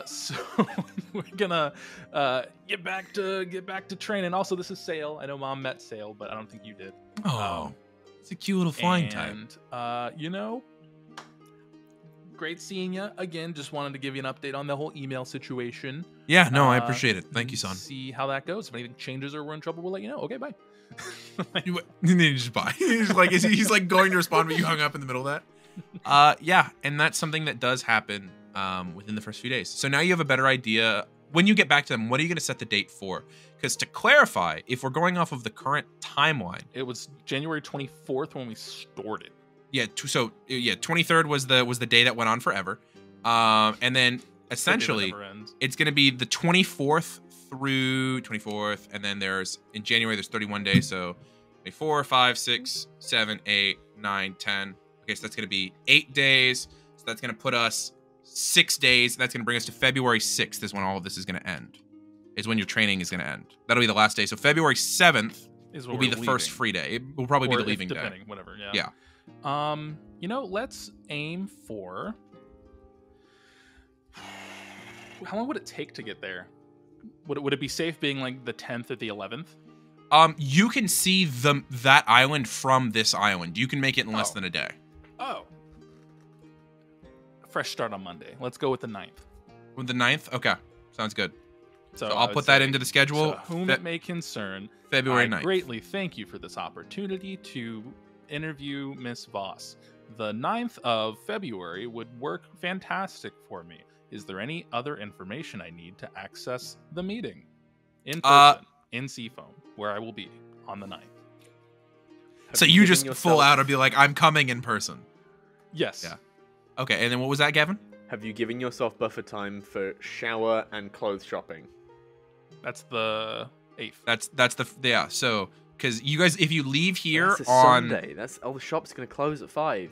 so we're gonna get back to training. Also, this is Sail. I know Mom met Sail, but I don't think you did. Oh, it's a cute little flying type. And great seeing you again. Just wanted to give you an update on the whole email situation. Yeah, no, I appreciate it. Thank you, son. See how that goes. If anything changes or we're in trouble, we'll let you know. Okay, bye. And then you just bye. He's like going to respond, but you hung up in the middle of that. Yeah, and that's something that does happen within the first few days. So now you have a better idea. When you get back to them, what are you going to set the date for? Because to clarify, if we're going off of the current timeline, It was January 24th when we stored it. yeah. 23rd was the day that went on forever, and then essentially Never ends. it's going to be the 24th through 24th, and then in January there's 31 days, so 4, 5, 6, 7, 8, 9, 10. Okay, so that's going to be 8 days. So that's going to put us 6 days. That's going to bring us to February 6th is when all of this is going to end. Is when your training is going to end. That'll be the last day. So February 7th Is will when be we're the first leaving. free day. It will probably be Or the if leaving day. depending, whatever. Yeah. Yeah. Let's aim for. How long would it take to get there? Would it be safe being like the 10th or the 11th? You can see that island from this island. You can make it in less Oh. than a day. Oh. Fresh start on Monday. Let's go with the 9th. With the 9th? Okay. Sounds good. So So I I'll would put that say, into the schedule. to whom it may concern, February I 9th. greatly thank you for this opportunity to interview Miss Voss. The 9th of February would work fantastic for me. Is there any other information I need to access the meeting? In person, in Seafoam, where I will be on the 9th. So Have you given just full yourself- out and be like, I'm coming in person. Yes. Yeah. Okay, and then what was that, Gavin? Have you given yourself buffer time for shower and clothes shopping? That's the 8th. That's yeah. So because you guys, if you leave here That's a on, Sunday. That's the shop's gonna close at 5.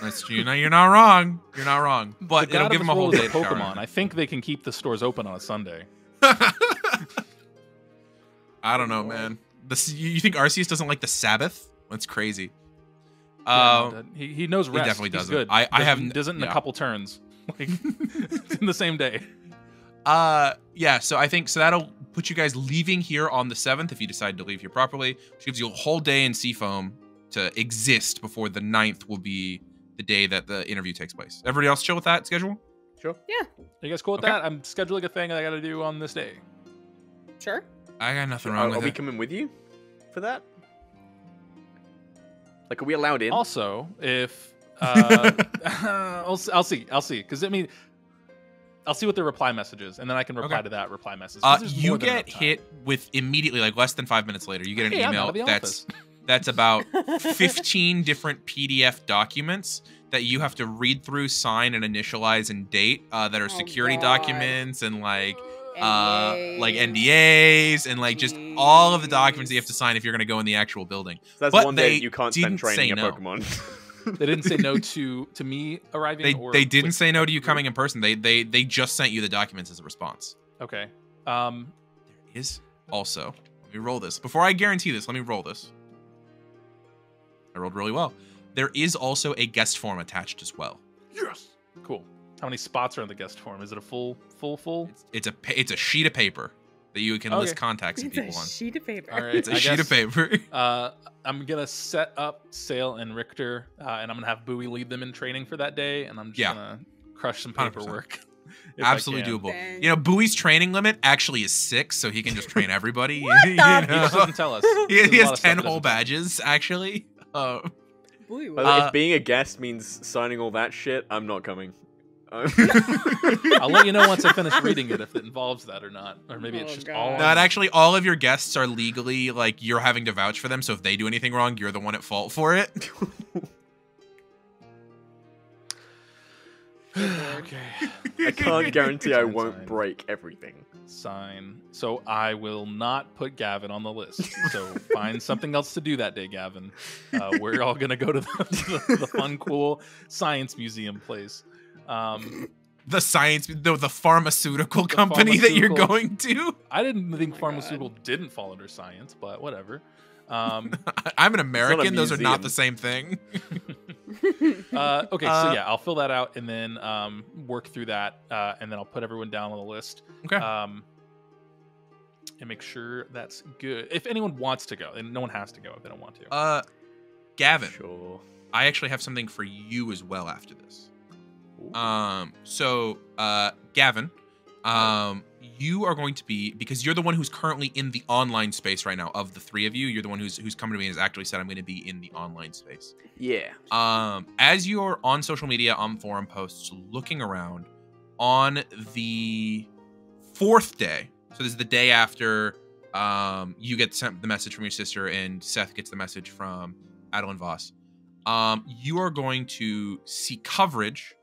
that's you're not wrong. You're not wrong. But The it'll God give of them a this whole world day is to shower. Pokemon. I think they can keep the stores open on a Sunday. I don't know, man. You think Arceus doesn't like the Sabbath? That's crazy. He knows rest. definitely He's doesn't. good. I have doesn't in yeah. a couple turns, like in the same day. Yeah. So I think that'll put you guys leaving here on the 7th if you decide to leave here properly, which gives you a whole day in Seafoam to exist before the 9th will be the day that the interview takes place. Everybody else chill with that schedule? Sure. Yeah, Are you guys cool with Okay. that? I'm scheduling a thing that I got to do on this day. sure. I got nothing wrong Are with we it. coming with you for that? Like, are we allowed in? Also, if I'll see, because I mean, I'll see what the reply message is, and then I can reply Okay. to that reply message. 'cause there's You more than get enough time. hit with immediately, like less than 5 minutes later, you get an Hey, I'm out email of the office. that's about 15 different PDF documents that you have to read through, sign, and initialize and date that are Oh, security God. documents and like NDAs. NDAs and like just all of the documents that you have to sign if you're going to go in the actual building. So that's but one they day you can't spend didn't say training a no. Pokemon. They didn't say no to me arriving. or They didn't with- say no to you coming in person. They just sent you the documents as a response. Okay. There is also, let me roll this. Before I guarantee this, let me roll this. I rolled really well. There is also a guest form attached as well. Yes. Cool. How many spots are in the guest form? Is it a full? It's a sheet of paper that you can list Okay. contacts and It's a people on. sheet of paper. All right. It's a I sheet of guess, paper. I'm gonna set up Sale and Richter, and I'm gonna have Bowie lead them in training for that day, and I'm just gonna crush some 100%. paperwork. if I Absolutely can. doable. Dang. You know, Bowie's training limit actually is 6, so he can just train everybody. What the- He just doesn't tell us. He There's a lot has of stuff 10 he whole doesn't tell us. badges, actually. Boy, By the way, if being a guest means signing all that shit, I'm not coming. I'll let you know once I finish reading it if it involves that or not, or maybe it's Oh, just God. all. Not actually, all of your guests are legally, like, you're having to vouch for them, so if they do anything wrong, you're the one at fault for it. Okay. I can't guarantee I won't Downtime. break everything. Sign. So I will not put Gavin on the list. So find something else to do that day, Gavin. We're all gonna go to the fun, cool science museum place. The pharmaceutical company that you're pharmaceutical- going to. I didn't think my pharmaceutical didn't fall under science, but whatever. I'm an American. Those are not museum. the same thing. Okay, so yeah, I'll fill that out and then work through that, and then I'll put everyone down on the list. Okay. And make sure that's good. If anyone wants to go, and no one has to go if they don't want to. Gavin, Sure. I actually have something for you as well after this. Ooh. Gavin, You are going to be, because you're the one who's currently in the online space right now of the three of you, you're the one who's come to me and has actually said, I'm going to be in the online space. Yeah. As you're on social media, on forum posts, looking around, on the 4th day, so this is the day after you get sent the message from your sister and Seth gets the message from Adeline Voss, you are going to see coverage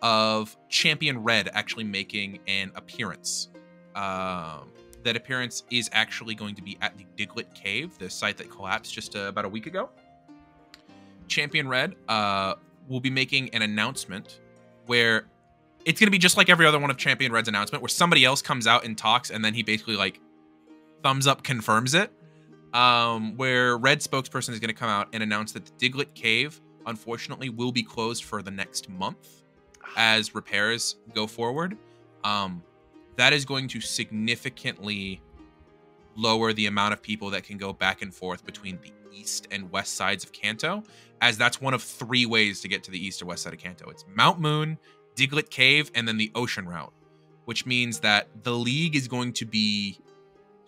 of Champion Red actually making an appearance. That appearance is actually going to be at the Diglett Cave, the site that collapsed just about a week ago. Champion Red will be making an announcement where it's going to be just like every other one of Champion Red's announcement, where somebody else comes out and talks, and then he basically like thumbs up confirms it. Where Red spokesperson is going to come out and announce that the Diglett Cave, unfortunately, will be closed for the next month as repairs go forward. That is going to significantly lower the amount of people that can go back and forth between the east and west sides of Kanto, as that's one of 3 ways to get to the east or west side of Kanto. It's Mount Moon, Diglett Cave, and then the ocean route, which means that the League is going to be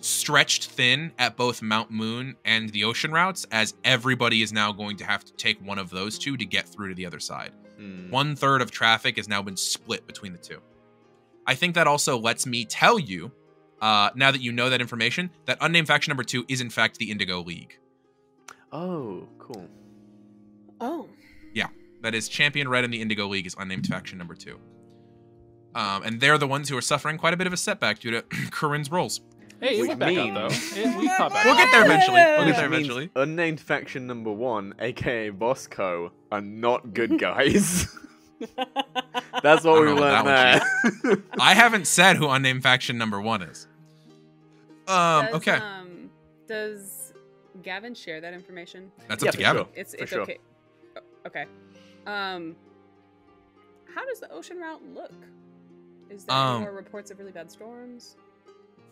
stretched thin at both Mount Moon and the ocean routes, as everybody is now going to have to take one of those 2 to get through to the other side. 1/3 of traffic has now been split between the 2. I think that also lets me tell you, now that you know that information, that Unnamed Faction number 2 is in fact the Indigo League. Oh, cool. Oh. Yeah, that is Champion Red and the Indigo League is Unnamed Faction number 2. And they're the ones who are suffering quite a bit of a setback due to Coryne's roles. Hey, it went back up though. We caught back We'll up. get there eventually. We'll get Which there means eventually. Unnamed Faction number 1, aka Bosco, are not good guys. That's what I we don't know learned that there. I haven't said who Unnamed Faction number 1 is. Okay. Does Gavin share that information? That's Yeah, up to for Gavin. sure. It's sure. okay. Oh, okay. How does the ocean route look? Is there any more reports of really bad storms?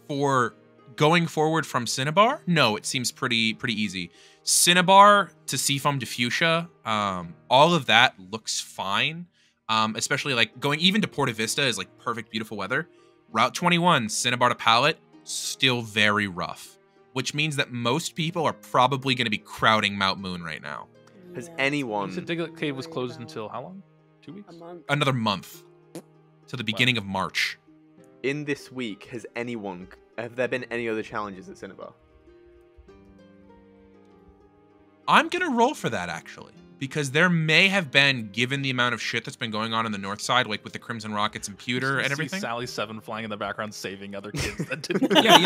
For going forward from Cinnabar, no, it seems pretty easy. Cinnabar to Seafoam to Fuchsia, all of that looks fine. Especially like going even to Porta Vista is like perfect, beautiful weather. Route 21, Cinnabar to Pallet, still very rough, which means that most people are probably going to be crowding Mount Moon right now. Has You anyone... said Diglett Cave was closed until how long? 2 weeks? A month. Another month to the beginning of March. In this week, have there been any other challenges at Cinnabar? I'm going to roll for that, actually, because there may have been, given the amount of shit that's been going on the north side, like with the Crimson Rockets and Pewter and everything. Sally 7 flying in the background, saving other kids that didn't. Yeah,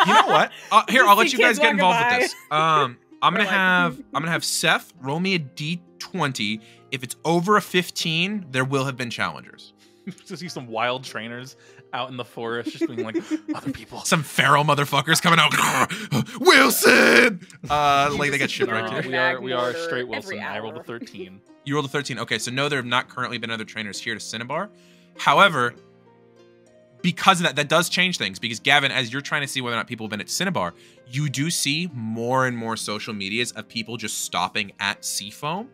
you know what? Here, I'll let you guys get involved with this. I'm gonna have Seth roll me a d20. If it's over a 15, there will have been challengers. Just see some wild trainers out in the forest, just being like other people. Some feral motherfuckers coming out. Wilson! Like they got shit right No, here. we are straight Wilson. Every I rolled a hour. 13. You rolled a 13. Okay, so no, there have not currently been other trainers here to Cinnabar. However, because of that, that does change things. Because Gavin, as you're trying to see whether or not people have been at Cinnabar, you do see more and more social medias of people just stopping at Seafoam.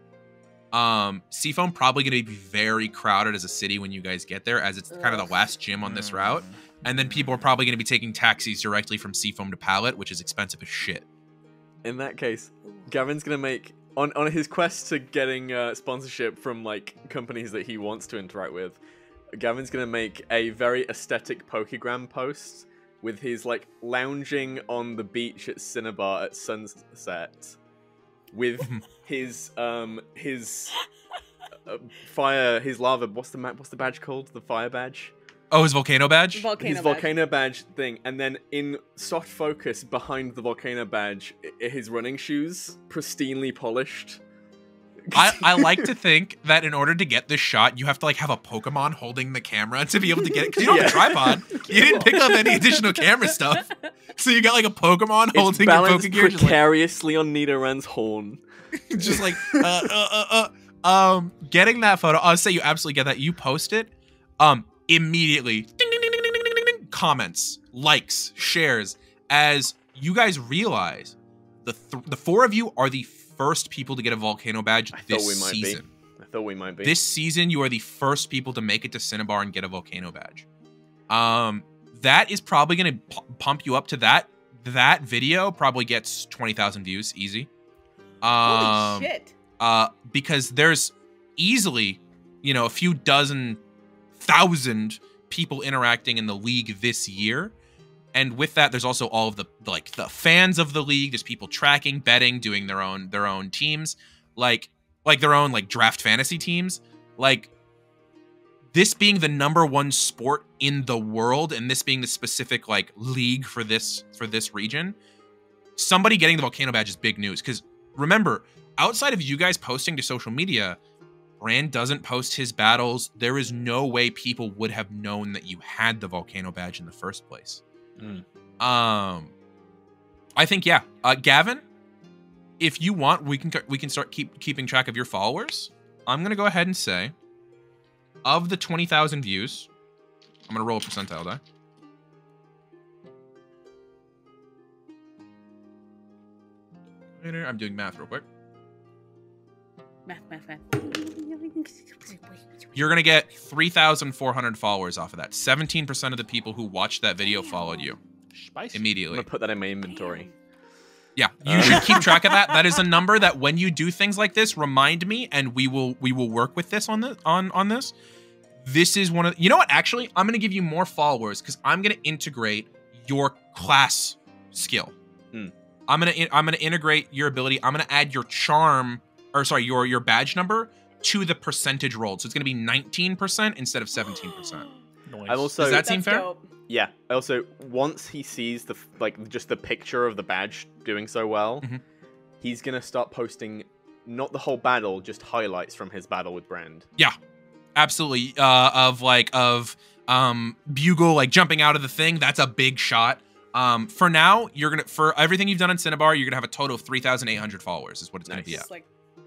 Seafoam probably going to be very crowded as a city when you guys get there, as it's kind of the last gym on this route. And then people are probably going to be taking taxis directly from Seafoam to Pallet, which is expensive as shit. In that case, Gavin's gonna make on his quest to getting sponsorship from like companies that he wants to interact with. Gavin's gonna make a very aesthetic Pokegram post with his like lounging on the beach at Cinnabar at sunset, with his fire, his lava. What's the badge called? The fire badge. Oh, his volcano badge? His volcano badge thing, and then in soft focus behind the volcano badge, his running shoes, pristinely polished. I like to think that in order to get this shot, you have to like have a Pokemon holding the camera to be able to get it. Because you don't have a tripod. You didn't pick up any additional camera stuff. So you got like a Pokemon holding your balanced Pokegear. precariously on Nidoran's horn. Just like, getting that photo. I'll say you absolutely get that. You post it. Immediately, ding, ding, ding, ding, ding, ding, ding, ding, comments, likes, shares, as you guys realize the 4 of you are the first people to get a volcano badge this season. thought we might be. This season, you are the first people to make it to Cinnabar and get a volcano badge. That is probably going to pump you up to that. That video probably gets 20,000 views, easy. Holy shit. Because there's easily, a few dozen thousand people interacting in the league this year. And with that, there's also all of the fans of the league. There's people tracking, betting, doing their own teams, like their own draft fantasy teams. This being the #1 sport in the world, and this being the specific league for this region, somebody getting the volcano badge is big news. Because remember, outside of you guys posting to social media, Brand doesn't post his battles. There is no way people would have known that you had the volcano badge in the first place. I think, yeah. Gavin, if you want, we can start keeping track of your followers. I'm gonna go ahead and say, of the 20,000 views, I'm gonna roll a percentile die. I'm doing math real quick. Math. You're gonna get 3,400 followers off of that. 17% of the people who watched that video followed you Spicy. I'm immediately. gonna put that in my inventory. Yeah, you should keep track of that. That is a number that when you do things like this, remind me, and we will work with this on this. This is one of, you know what? Actually, I'm gonna give you more followers because I'm gonna integrate your class skill. I'm gonna integrate your ability. I'm gonna add your charm, or sorry, your badge number to the percentage rolled. So it's gonna be 19% instead of 17%. Nice. I've also, Does that seem fair? Dope. yeah. Also, once he sees just the picture of the badge doing so well, he's gonna start posting not the whole battle, just highlights from his battle with Brand. Yeah, absolutely. Of Bugle jumping out of the thing. That's a big shot. For now, for everything you've done in Cinnabar, you're gonna have a total of 3,800 followers. Is what it's gonna be at. Just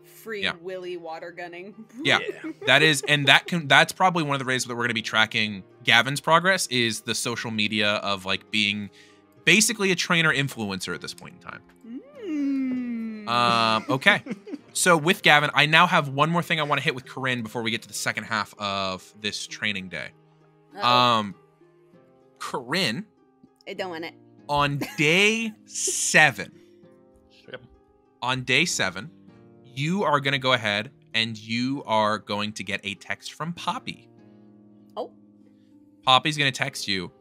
free willy water gunning. Yeah, that is, and that's probably one of the ways that we're going to be tracking Gavin's progress is the social media of being basically a trainer influencer at this point in time. Okay, so with Gavin, I now have one more thing I want to hit with Coryne before we get to the second half of this training day. Coryne, I don't want it. on day 7. Yep. On day 7. You are going to go ahead and you are going to get a text from Poppy. Oh. Poppy's going to text you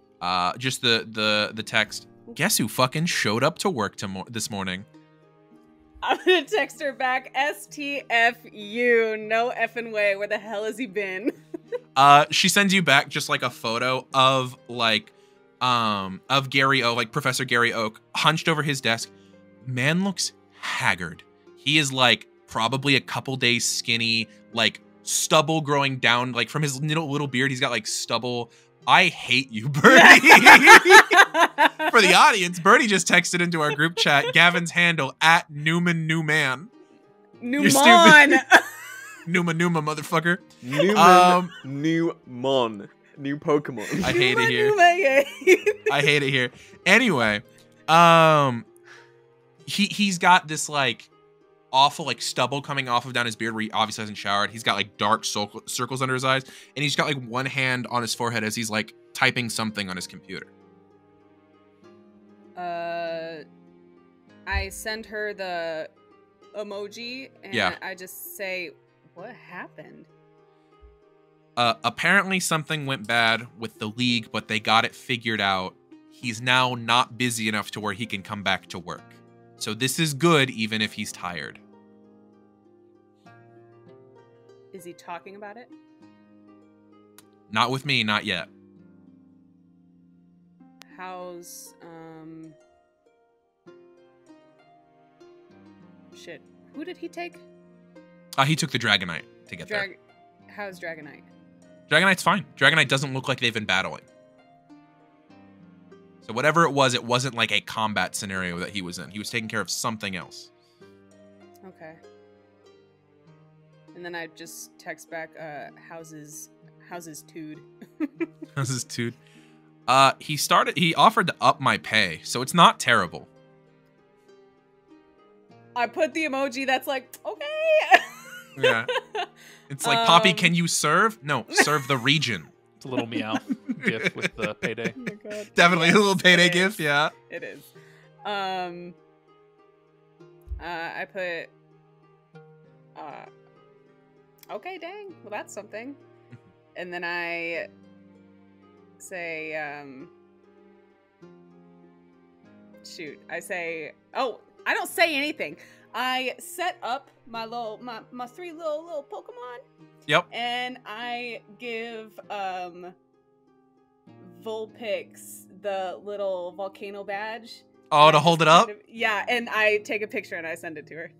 just the text. Guess who fucking showed up to work this morning? I'm going to text her back, STFU. No effing way. Where the hell has he been? She sends you back just a photo of Gary Oak, Professor Gary Oak, hunched over his desk. Man looks haggard. He is probably a couple days skinny, stubble growing down, from his little beard. He's got stubble. I hate you, Burrty. For the audience, Burrty just texted into our group chat Gavin's handle @Newman Newman. Newman. Numa, motherfucker. Newman, Newmon. New Pokemon. I hate it here. I hate it here. Anyway, he's got this awful stubble coming off of down his beard where he obviously hasn't showered. He's got dark circles under his eyes, and he's got one hand on his forehead as he's typing something on his computer. I send her the emoji and I just say, what happened? Apparently something went bad with the league, but they got it figured out. He's now not busy enough to where he can come back to work. So this is good, even if he's tired. Is he talking about it? Not with me, not yet. How's, shit. Who did he take? He took the Dragonite to get there. How's Dragonite? Dragonite's fine. Dragonite doesn't look like they've been battling. So whatever it wasn't a combat scenario that he was in. He was taking care of something else. Okay. And then I just text back, how's his tood? How's his tood? He offered to up my pay, so it's not terrible. I put the emoji that's okay. Yeah. It's like, Poppy, can you serve? No, serve the region. It's a little meow gif with the payday. Oh my God. Definitely a little payday it is. gift, yeah. It is. I put. Okay, dang. Well, that's something. And then I say, shoot. I say, oh, I don't say anything. I set up my three little Pokemon. Yep. And I give Vulpix the little volcano badge. Oh, to hold it up? Yeah, and I take a picture and I send it to her.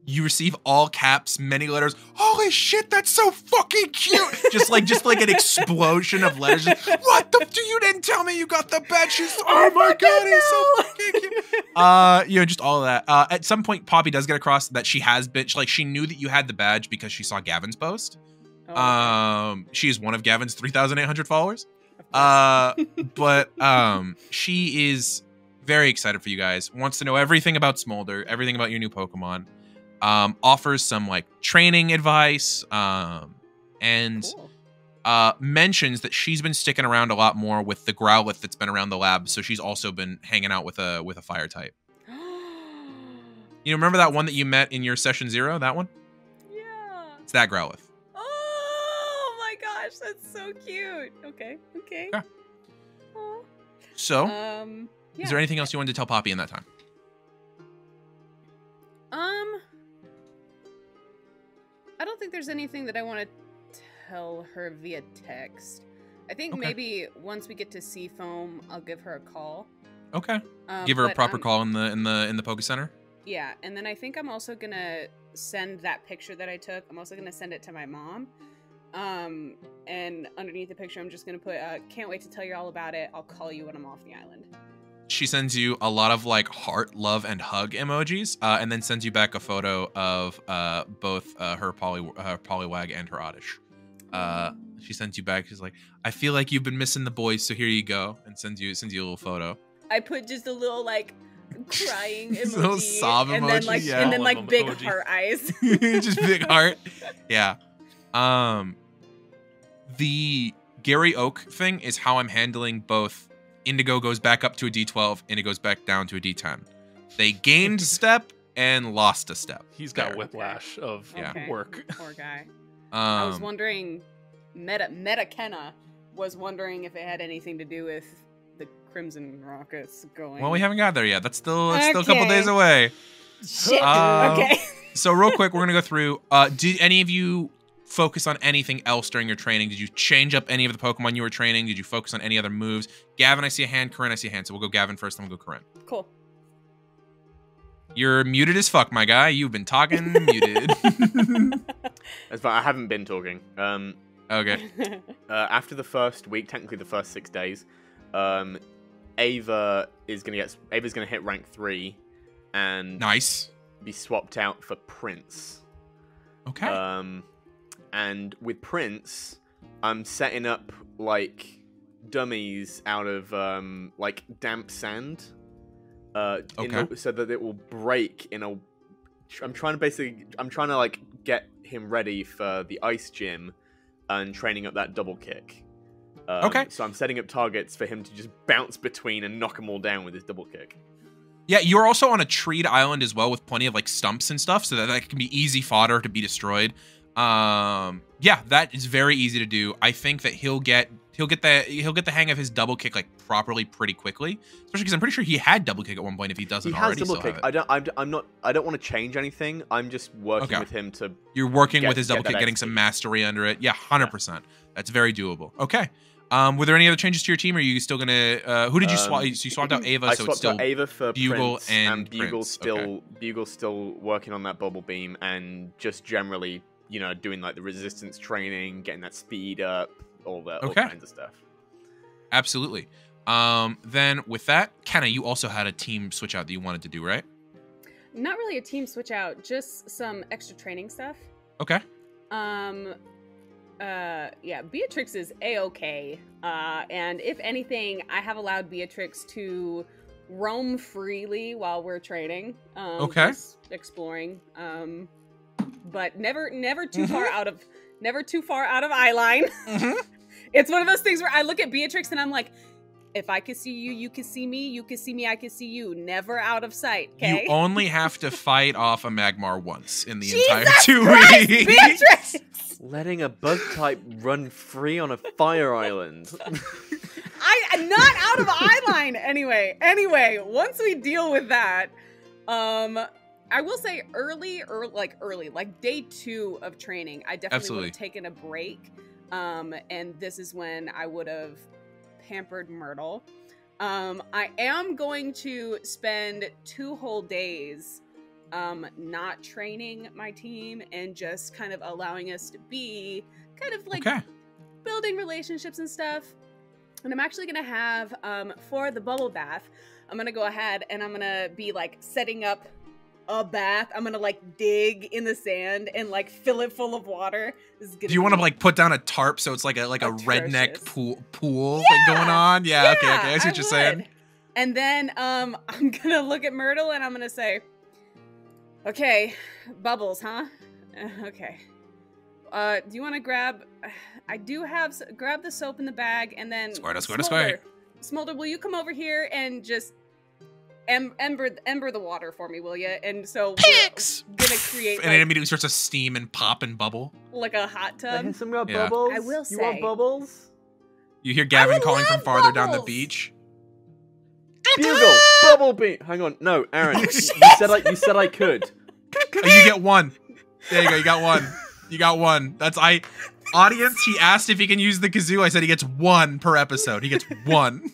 You receive all caps, many letters. Holy shit, that's so fucking cute! just like an explosion of letters. What the? You didn't tell me you got the badge. Oh my God, he's so fucking cute. Just all of that. At some point, Poppy does get across that she has been, like, she knew that you had the badge because she saw Gavin's post. Oh, okay. She is one of Gavin's 3,800 followers. But she is very excited for you guys. Wants to know everything about Smolder, everything about your new Pokemon. Offers some like training advice, and Cool. Mentions that she's been sticking around a lot more with the Growlithe that's been around the lab. So she's also been hanging out with a fire type. You remember that one that you met in your session 0? That one? Yeah. It's that Growlithe. Oh my gosh, that's so cute. Okay. Yeah. Aw. So, Yeah. is there anything else you wanted to tell Poppy in that time? I don't think there's anything that I want to tell her via text. I think Okay. maybe once we get to Seafoam, I'll give her a call. Okay. Give her a But proper I'm- call in the Poke Center. Yeah, and then I think I'm also gonna send that picture that I took. I'm also gonna send it to my mom. And underneath the picture, I'm just gonna put, can't wait to tell you all about it. I'll call you when I'm off the island. She sends you a lot of like heart, love, and hug emojis, and then sends you back a photo of both her Poliwag and her Oddish. She sends you back. She's like, I feel like you've been missing the boys, so here you go, and sends you a little photo. I put just a little like crying emoji, Little sob and then emoji, like yeah. and then like big Emoji. heart eyes. Just big heart. Yeah. The Gary Oak thing is how I'm handling both. Indigo goes back up to a D12, Indigo goes back down to a D10. They gained a step and lost a step. He's got There. whiplash of Okay. work. Poor guy. I was Um, wondering, Meta Kenna was wondering if it had anything to do with the Crimson Rockets going. well, we haven't got there yet. That's still a couple Okay. days away. Shit. Um, Okay. So real quick, we're gonna go through. Did any of you focus on anything else during your training? Did you change up any of the Pokemon you were training? Did you focus on any other moves? Gavin, I see a hand. Coryne, I see a hand. So we'll go Gavin first, then we'll go Coryne. Cool. You're muted as fuck, my guy. You've been talking muted. That's fine. I haven't been talking. Okay. After the first week, technically the first 6 days, Ava is gonna hit rank 3, and Nice. be swapped out for Prince. Okay. And with Prince, I'm setting up like dummies out of like damp sand, Okay. so that it will break in a. I'm trying to like get him ready for the ice gym, and training up that double kick. Okay. So I'm setting up targets for him to just bounce between and knock them all down with his double kick. Yeah, you're also on a treed island as well with plenty of like stumps and stuff, so that can be easy fodder to be destroyed. Yeah, that is very easy to do. I think that he'll get the hang of his double kick like properly pretty quickly, especially because I'm pretty sure he had double kick at one point. If he doesn't He has already, double still kick. have it. I don't want to change anything. I'm just working Okay. with him to. You're working get- with his double get kick, that getting some XP. mastery under it. Yeah, 100%. That's very doable. Okay. Were there any other changes to your team? Or are you still gonna? Who did you swap? So you swapped out Ava, I so swapped it's still out Ava for Bugle Prince, and Bugle's Prince. Bugle's still working on that bubble beam and just generally, doing like the resistance training, getting that speed up, all Okay. kinds of stuff. Absolutely. Then with that, Kenna, you also had a team switch out that you wanted to do, right? Not really a team switch out, just some extra training stuff. Okay. Yeah, Beatrix is a-okay. And if anything, I have allowed Beatrix to roam freely while we're training. Okay. Just exploring. but never too far out of eye line. It's one of those things where I look at Beatrix and I'm like, if I could see you, you could see me. You could see me, I could see you. Never out of sight, okay? You only have to fight off a Magmar once in the Jesus entire 2 Christ, weeks. Beatrix! Letting a bug type run free on a fire island. I'm not out of eyeline. Anyway, once we deal with that, I will say early, like day 2 of training, I definitely would have taken a break. And this is when I would have pampered Myrtle. I am going to spend 2 whole days not training my team and just kind of allowing us to be kind of like building relationships and stuff. And I'm actually gonna have for the bubble bath, I'm gonna go ahead and I'm gonna be like setting up a bath. I'm gonna like dig in the sand and like fill it full of water. Do you want to like put down a tarp so it's like a redneck pool thing going on? Yeah, okay, I see what you're saying. And then I'm gonna look at Myrtle and I'm gonna say, okay, Bubbles, huh? Okay. Do you want to grab? I do have grab the soap in the bag, and then Smolder, will you come over here and just ember the water for me, will you? And so we're gonna create, and it immediately starts to steam and pop and bubble like a hot tub. Some bubbles. I will say, you want bubbles? You hear Gavin calling from farther down the beach. Bugle, bubble beat. Hang on, no, Aaron, you said I could. You get 1. There you go. You got 1. You got 1. Audience, he asked if he can use the kazoo. I said he gets 1 per episode. He gets 1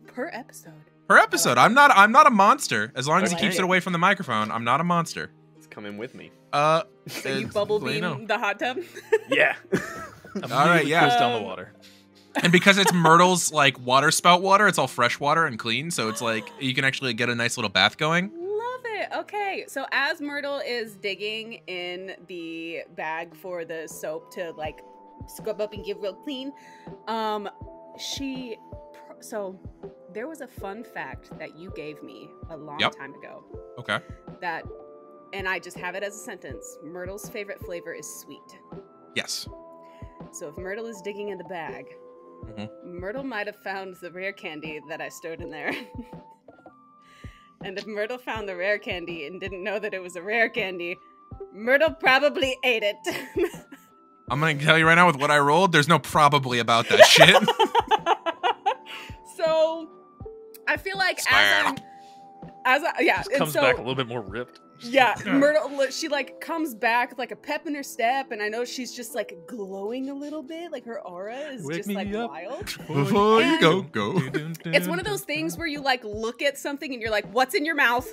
per episode. Per episode. I'm not a monster. As long as he keeps it away from the microphone, I'm not a monster. It's coming with me. So you bubble beam the hot tub? Yeah. All right. Yeah. Goes down the water. And because it's Myrtle's like water spout water, it's all fresh water and clean, so it's like you can actually get a nice little bath going. Okay, so as Myrtle is digging in the bag for the soap to like scrub up and get real clean, so there was a fun fact that you gave me a long time ago. Okay. And I just have it as a sentence. Myrtle's favorite flavor is sweet. Yes. So if Myrtle is digging in the bag, Myrtle might have found the rare candy that I stowed in there. And if Myrtle found the rare candy and didn't know that it was a rare candy, Myrtle probably ate it. I'm going to tell you right now with what I rolled, there's no probably about that shit. So, I feel like it comes back a little bit more ripped. Yeah, Myrtle, she like comes back with like a pep in her step, and I know she's just like glowing a little bit, like her aura is just like wild. Before you go. It's one of those things where you like look at something and you're like, what's in your mouth?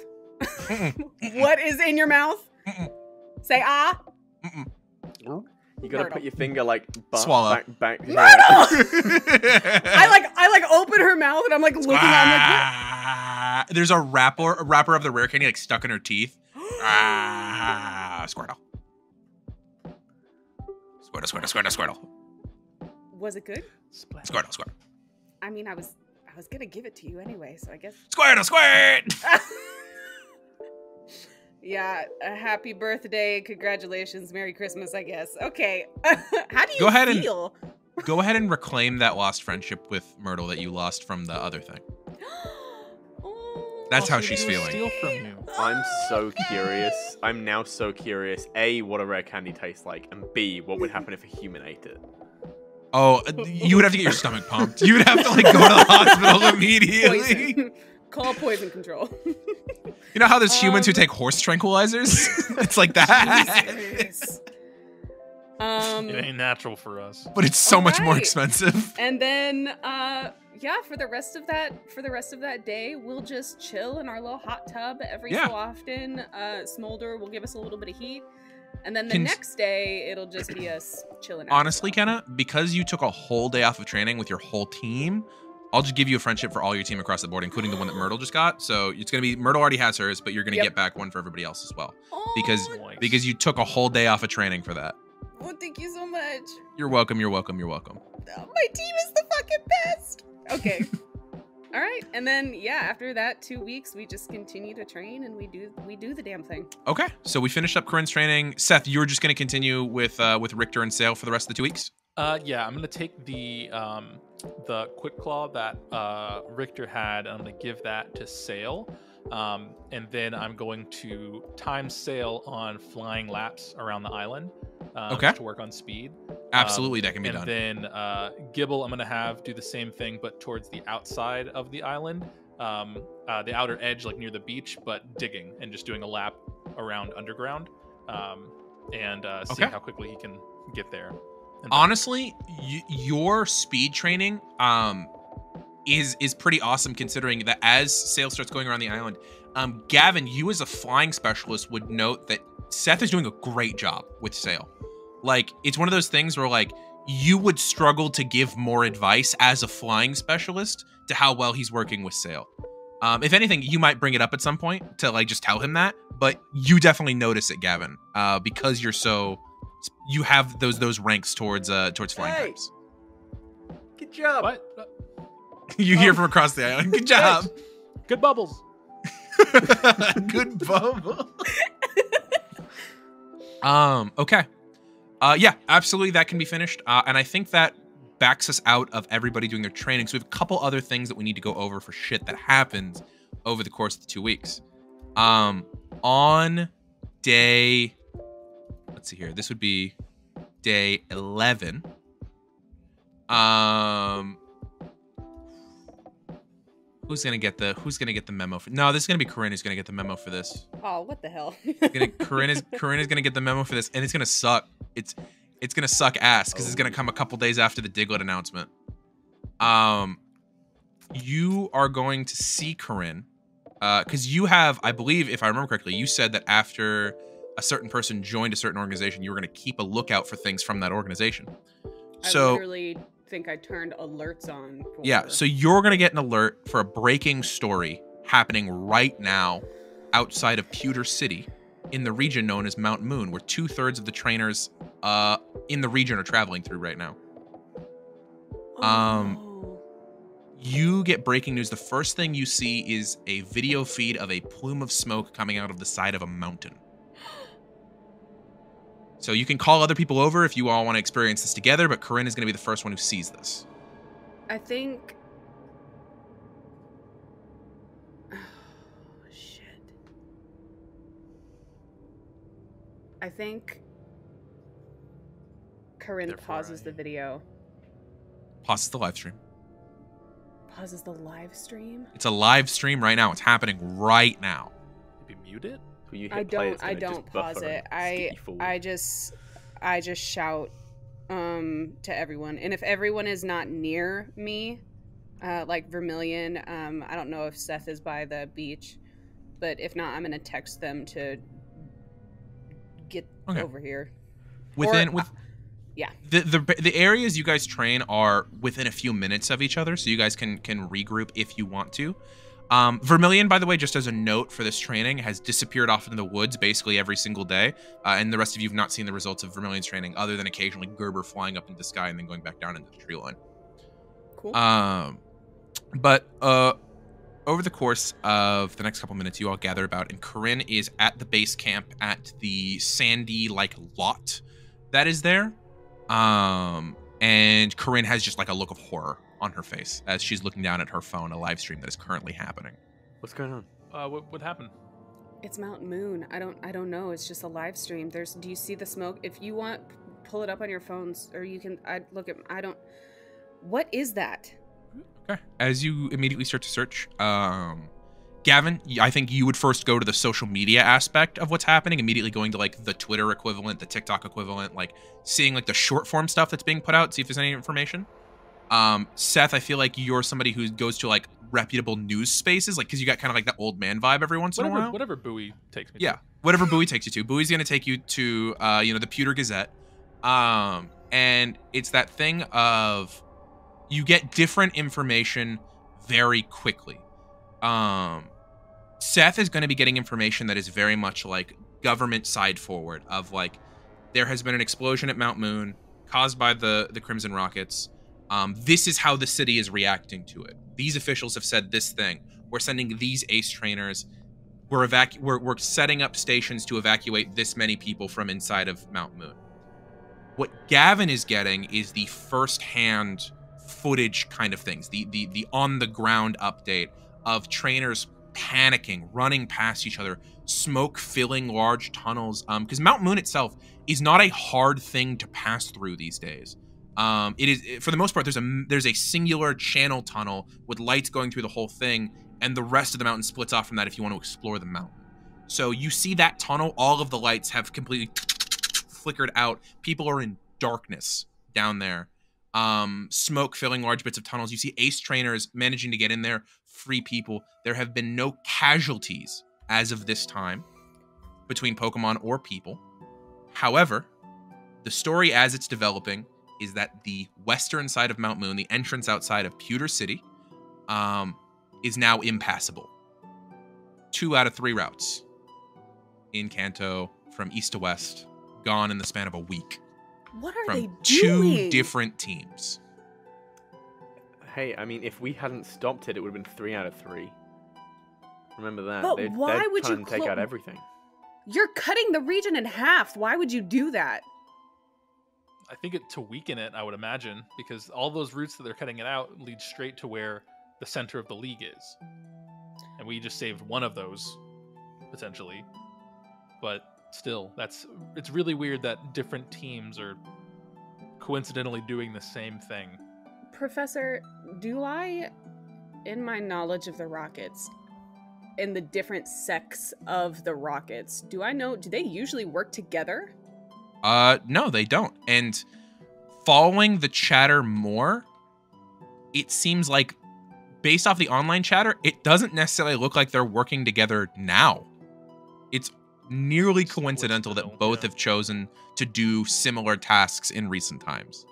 What is in your mouth? Say ah. You gotta put your finger like swallow back. Myrtle! I like open her mouth and I'm like looking at her. There's a wrapper of the rare candy like stuck in her teeth. Squirtle. Squirtle. Was it good? Squirtle. I mean, I was gonna give it to you anyway, so I guess. Squirt! Yeah, a happy birthday, congratulations, Merry Christmas, I guess. Okay, how do you feel? Go ahead and reclaim that lost friendship with Myrtle that you lost from the other thing. That's how she's feeling. Steal from you. I'm so curious. I'm now so curious. A, what a rare candy tastes like, and B, what would happen if a human ate it? Oh, you would have to get your stomach pumped. You would have to like go to the hospital immediately. Poison. Call poison control. You know how there's humans who take horse tranquilizers? It's like that. Jesus. It ain't natural for us. But it's so much more expensive. And then yeah, for the rest of that day, we'll just chill in our little hot tub every so often. Smolder will give us a little bit of heat. And then the next day, it'll just be us chilling out. Honestly, Kenna, because you took a whole day off of training with your whole team, I'll just give you a friendship for all your team across the board, including the one that Myrtle just got. So it's going to be, Myrtle already has hers, but you're going to get back one for everybody else as well. Because you took a whole day off of training for that. Oh, thank you so much. You're welcome. Oh, my team is the fucking best. Okay. All right, and then after that 2 weeks, we just continue to train and we do the damn thing. Okay, so we finished up Coryne's training. Seth, you're just going to continue with Richter and Sail for the rest of the 2 weeks. Yeah, I'm gonna take the quick claw that Richter had, and I'm gonna give that to Sail, and then I'm going to time Sail on flying laps around the island. Okay. To work on speed. Absolutely, that can be done. And then Gibble, I'm gonna do the same thing, but towards the outside of the island, the outer edge, like near the beach, but digging and just doing a lap around underground, and seeing how quickly he can get there. Honestly, your speed training is pretty awesome, considering that as Sail starts going around the island, Gavin, you as a flying specialist would note that Seth is doing a great job with Sail. Like, it's one of those things where, like, you would struggle to give more advice as a flying specialist to how well he's working with Sail. If anything, you might bring it up at some point to, like, just tell him that, but you definitely notice it, Gavin, because you have those ranks towards flying types. Good job. What? You hear from across the island. Good job. Good bubbles. Good bubble. Okay. Yeah, absolutely. That can be finished. And I think that backs us out of everybody doing their training. So we have a couple other things that we need to go over for shit that happens over the course of the 2 weeks. On day, let's see here. This would be day 11. Who's gonna get the memo for? No, this is gonna be Coryne who's gonna get the memo for this. Oh, what the hell? Coryne is gonna get the memo for this, and it's gonna suck. It's gonna suck ass because it's gonna come a couple days after the Diglett announcement. You are going to see Coryne, because you have, I believe, if I remember correctly, you said that after a certain person joined a certain organization, you were gonna keep a lookout for things from that organization. So I literally think I turned alerts on. So you're gonna get an alert for a breaking story happening right now outside of Pewter City in the region known as Mount Moon, where 2/3 of the trainers in the region are traveling through right now. You get breaking news. The first thing you see is a video feed of a plume of smoke coming out of the side of a mountain. So you can call other people over if you all want to experience this together, but Coryne is going to be the first one who sees this. I think... Oh, shit. I think Coryne pauses the video. Pauses the live stream. Pauses the live stream? It's a live stream right now. It's happening right now. Maybe mute it? I don't pause it. I just shout to everyone. And if everyone is not near me, like Vermilion, I don't know if Seth is by the beach, but if not, I'm gonna text them to get over here. The areas you guys train are within a few minutes of each other, so you guys can regroup if you want to. Vermilion, by the way, just as a note for this training, has disappeared off into the woods basically every single day. And the rest of you have not seen the results of Vermilion's training other than occasionally Gerber flying up into the sky and then going back down into the tree line. Cool. But over the course of the next couple minutes, you all gather about, and Coryne is at the base camp at the sandy, lot that is there. And Coryne has just a look of horror on her face as she's looking down at her phone, a live stream that is currently happening. What's going on? What happened? It's Mount Moon. I don't know. It's just a live stream. Do you see the smoke? If you want, pull it up on your phones, or you can. What is that? Okay. As you immediately start to search, Gavin, I think you would first go to the social media aspect of what's happening, immediately going to the Twitter equivalent, the TikTok equivalent, seeing the short form stuff that's being put out, see if there's any information. Seth, I feel like you're somebody who goes to reputable news spaces, because you got kind of that old man vibe every once in a while. Whatever Bowie takes me to. Yeah, whatever Bowie takes you to. Bowie's going to take you to, the Pewter Gazette. And it's that thing of you get different information very quickly. Seth is going to be getting information that is very much government side forward of there has been an explosion at Mount Moon caused by the Crimson Rockets. This is how the city is reacting to it. These officials have said this thing. We're sending these ace trainers. We're setting up stations to evacuate this many people from inside of Mount Moon. What Gavin is getting is the first-hand footage kind of things, the on-the-ground update of trainers panicking, running past each other, smoke filling large tunnels. Because Mount Moon itself is not a hard thing to pass through these days. It is, for the most part, there's a singular channel tunnel with lights going through the whole thing, and the rest of the mountain splits off from that if you want to explore the mountain. So you see that tunnel, all of the lights have completely flickered out. People are in darkness down there. Smoke filling large bits of tunnels. You see ace trainers managing to get in there, free people. There have been no casualties as of this time between Pokemon or people. However, the story as it's developing is that the western side of Mount Moon, the entrance outside of Pewter City, is now impassable. 2 out of 3 routes in Kanto from east to west gone in the span of a week. What are from they doing? 2 different teams. Hey, I mean, if we hadn't stopped it, it would have been 3 out of 3. Remember that. But they'd why would try you and take out everything. You're cutting the region in half. Why would you do that? I think to weaken it, I would imagine, because all those routes that they're cutting it out lead straight to where the center of the league is. And we just saved one of those, potentially. But still, it's really weird that different teams are coincidentally doing the same thing. Professor, do I, in my knowledge of the Rockets, in the different sects of the Rockets, do they usually work together? No, they don't. And following the chatter more, it seems like, based off the online chatter, it doesn't necessarily look like they're working together now. It's nearly coincidental that both have chosen to do similar tasks in recent times.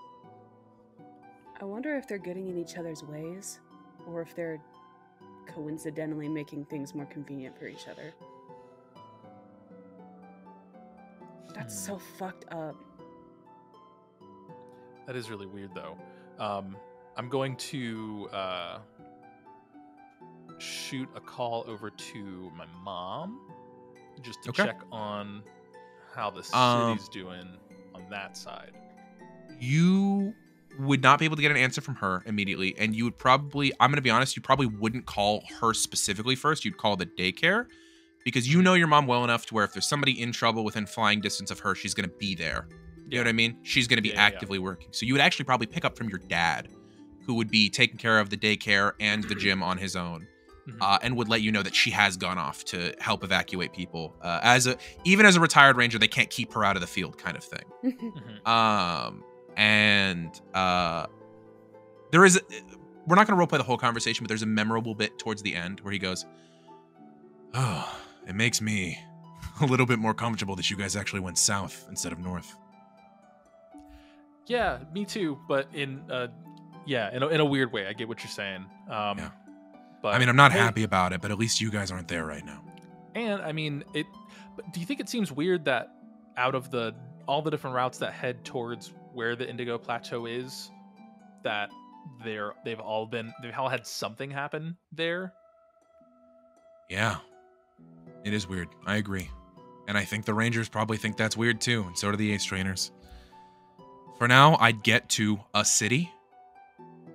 I wonder if they're getting in each other's ways, or if they're coincidentally making things more convenient for each other. That's so fucked up. That is really weird, though. I'm going to shoot a call over to my mom just to check on how the city's doing on that side. You would not be able to get an answer from her immediately, and you would probably, I'm going to be honest, you probably wouldn't call her specifically first. You'd call the daycare, because you know your mom well enough to where if there's somebody in trouble within flying distance of her, she's going to be there. You know what I mean? She's going to be actively working. So you would actually probably pick up from your dad, who would be taking care of the daycare and the gym on his own, and would let you know that she has gone off to help evacuate people. Even as a retired ranger, they can't keep her out of the field, kind of thing. There is, we're not going to roleplay the whole conversation, but there's a memorable bit towards the end where he goes, "Oh, it makes me a little bit more comfortable that you guys actually went south instead of north." Yeah, me too. But in a weird way. I get what you're saying. But I mean, I'm not happy about it, but at least you guys aren't there right now. And I mean, but do you think it seems weird that out of all the different routes that head towards where the Indigo Plateau is, that they've all had something happen there? Yeah, it is weird. I agree. And I think the Rangers probably think that's weird too, and so do the Ace Trainers. For now, I'd get to a city,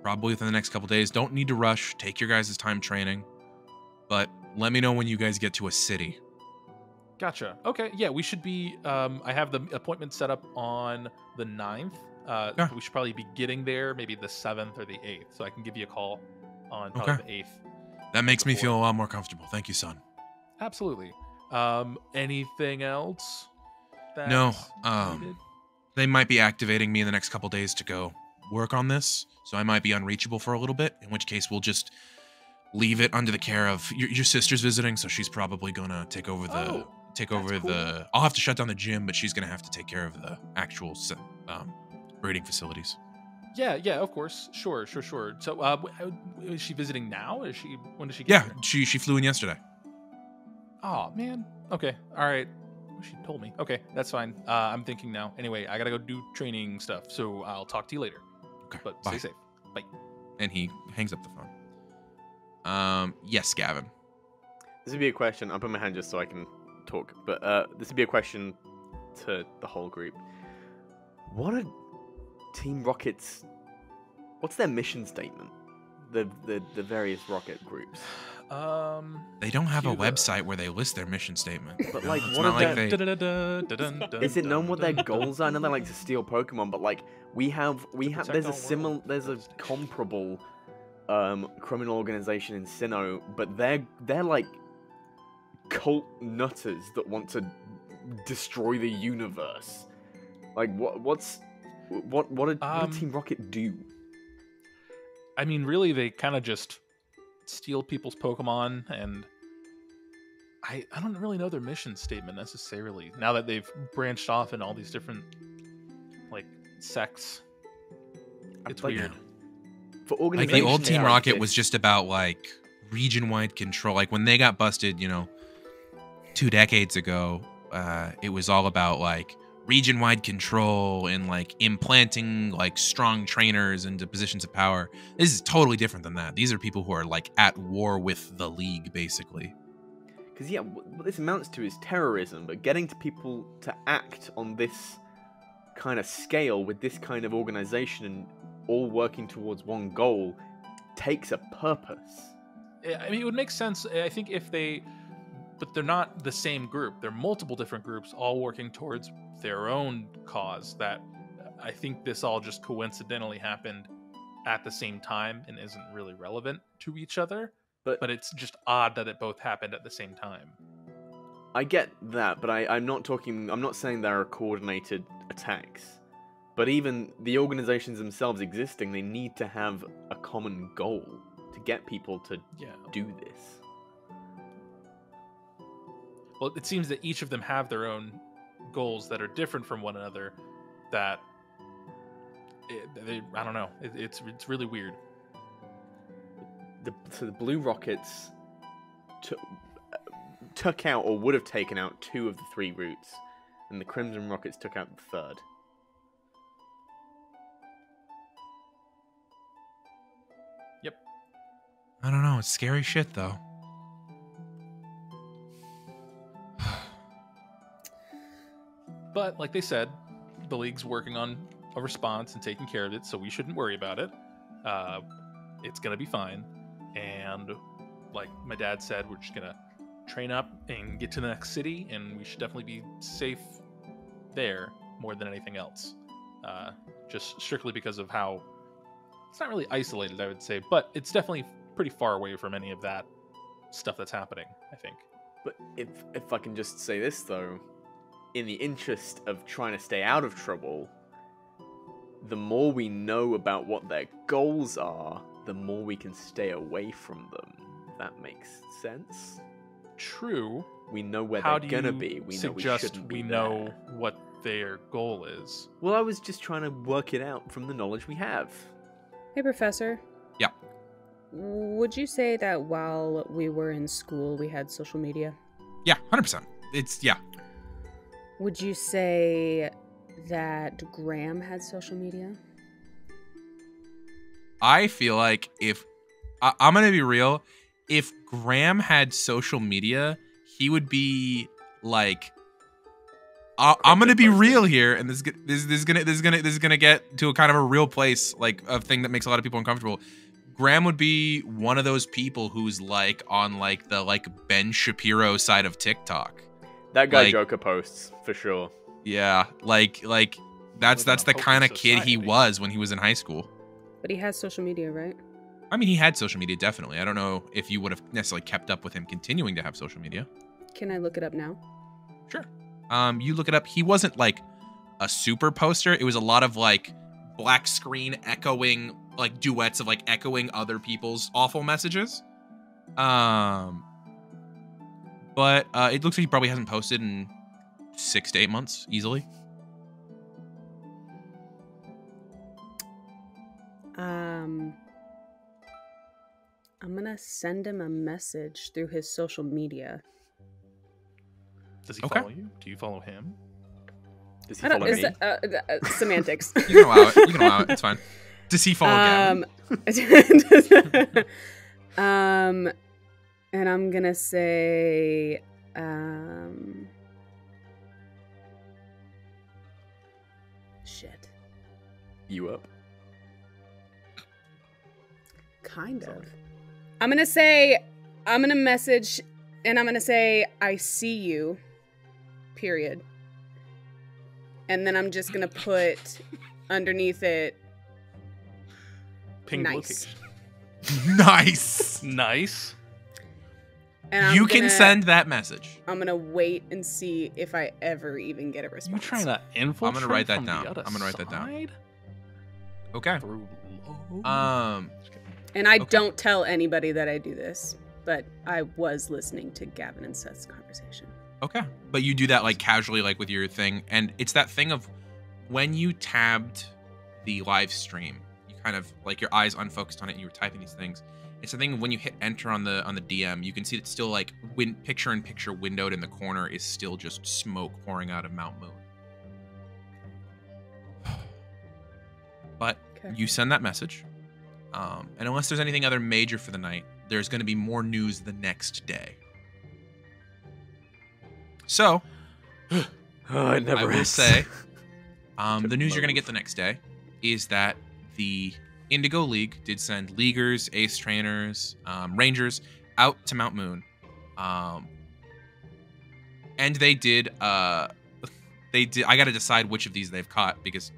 probably within the next couple days. Don't need to rush. Take your guys' time training. But let me know when you guys get to a city. Gotcha. Okay, yeah, we should be... I have the appointment set up on the 9th. We should probably be getting there maybe the 7th or the 8th, so I can give you a call on probably the 8th. That makes me feel a lot more comfortable. Thank you, son. Absolutely. Anything else? No. They might be activating me in the next couple days to go work on this, so I might be unreachable for a little bit, in which case we'll just leave it under the care of your sister's visiting, so she's probably gonna take over the cool. I'll have to shut down the gym, but she's gonna have to take care of the actual breeding facilities. Yeah, of course. Sure. So, is she visiting now? When does she get Yeah, here? she flew in yesterday. Oh, man. Okay. All right. She told me. Okay, that's fine. I'm thinking now. Anyway, I gotta go do training stuff, so I'll talk to you later. Okay, but bye. stay safe. Bye. And he hangs up the phone. Yes, Gavin. This would be a question. I'll put my hand just so I can talk. But this would be a question to the whole group. What are Team Rocket's... What's their mission statement? The various rocket groups. They don't have a website where they list their mission statement. But like, It's what not are like their... Is it known what their goals are? I know they like to steal Pokemon, but like there's a comparable criminal organization in Sinnoh, but they're like cult nutters that want to destroy the universe. Like what did Team Rocket do? I mean, really, they kind of just steal people's Pokemon, and I don't really know their mission statement necessarily. Now that they've branched off in all these different like sects, it's weird. For like organizations, the old Team like Rocket this- was just about like region-wide control. Like when they got busted, 2 decades ago, it was all about like region-wide control and like implanting like strong trainers into positions of power. This is totally different than that. These are people who are like at war with the League, basically. Because yeah, what this amounts to is terrorism, but getting to people to act on this kind of scale with this kind of organization and all working towards one goal takes a purpose. I mean, it would make sense, I think, but they're not the same group. They're multiple different groups all working towards their own cause. That I think this all just coincidentally happened at the same time and isn't really relevant to each other. But it's just odd that it both happened at the same time. I get that, but I'm not saying there are coordinated attacks. But even the organizations themselves existing, they need to have a common goal to get people to do this. Well, it seems that each of them have their own goals that are different from one another. I don't know. It's really weird. So the Blue Rockets took out, or would have taken out, 2 of the 3 routes, and the Crimson Rockets took out the 3rd. Yep. I don't know. It's scary shit, though. But like they said, the League's working on a response and taking care of it, so we shouldn't worry about it. It's gonna be fine. And like my dad said, we're just gonna train up and get to the next city, and we should definitely be safe there more than anything else. Just strictly because of how it's not really isolated, I would say, but it's definitely pretty far away from any of that stuff that's happening, I think. But if I can just say this, though, in the interest of trying to stay out of trouble, the more we know about what their goals are, the more we can stay away from them. If that makes sense? True. We know where How they're do gonna you be. We know we suggest shouldn't be we there. know what their goal is? Well, I was just trying to work it out from the knowledge we have. Hey, Professor. Yeah. Would you say that while we were in school, we had social media? Yeah, 100%. Yeah. Would you say that Graham had social media? I feel like I'm going to be real, if Graham had social media, he would be like, I'm going to be real here, and this is going to get to a kind of a real place, like a thing that makes a lot of people uncomfortable. Graham would be one of those people who's like on like the like Ben Shapiro side of TikTok. That guy Like- Joker posts, for sure. Yeah, like that's Living the on kind of Focus kid he Society. was when he was in high school. But he has social media, right? I mean, he had social media, definitely. I don't know if you would have necessarily kept up with him continuing to have social media. Can I look it up now? Sure. You look it up. He wasn't like a super poster. It was a lot of like black screen echoing, like duets of like echoing other people's awful messages. But it looks like he probably hasn't posted in 6 to 8 months easily. I'm gonna send him a message through his social media. Does he Okay. follow you? Do you follow him? Does he I don't. follow Is me? that, semantics. You can allow it. You can allow it. It's fine. Does he follow Gavin? And I'm gonna say, shit. You up? Kind of. I'm gonna message, and I'm gonna say, I see you, period. And then I'm just gonna put underneath it, Ping nice. location. Nice. Nice. And You can send that message. I'm gonna wait and see if I ever even get a You response. trying to infiltrate? I'm gonna write that from the down. other I'm gonna write that down. side? Okay. Through low? Just kidding. And I Okay. don't tell anybody that I do this, but I was listening to Gavin and Seth's conversation. Okay. But you do that like casually, like with your thing, and it's that thing of when you tabbed the live stream, you kind of like your eyes unfocused on it and you were typing these things. It's the thing when you hit enter on the DM, you can see that still like picture-in-picture windowed in the corner is still just smoke pouring out of Mount Moon. But Okay. you send that message, and unless there's anything other major for the night, there's going to be more news the next day. So, Oh, it never I will ends. say, the news you're going to get the next day is that the Indigo League did send leaguers, ace trainers, rangers out to Mount Moon, and they did. I got to decide which of these they've caught because,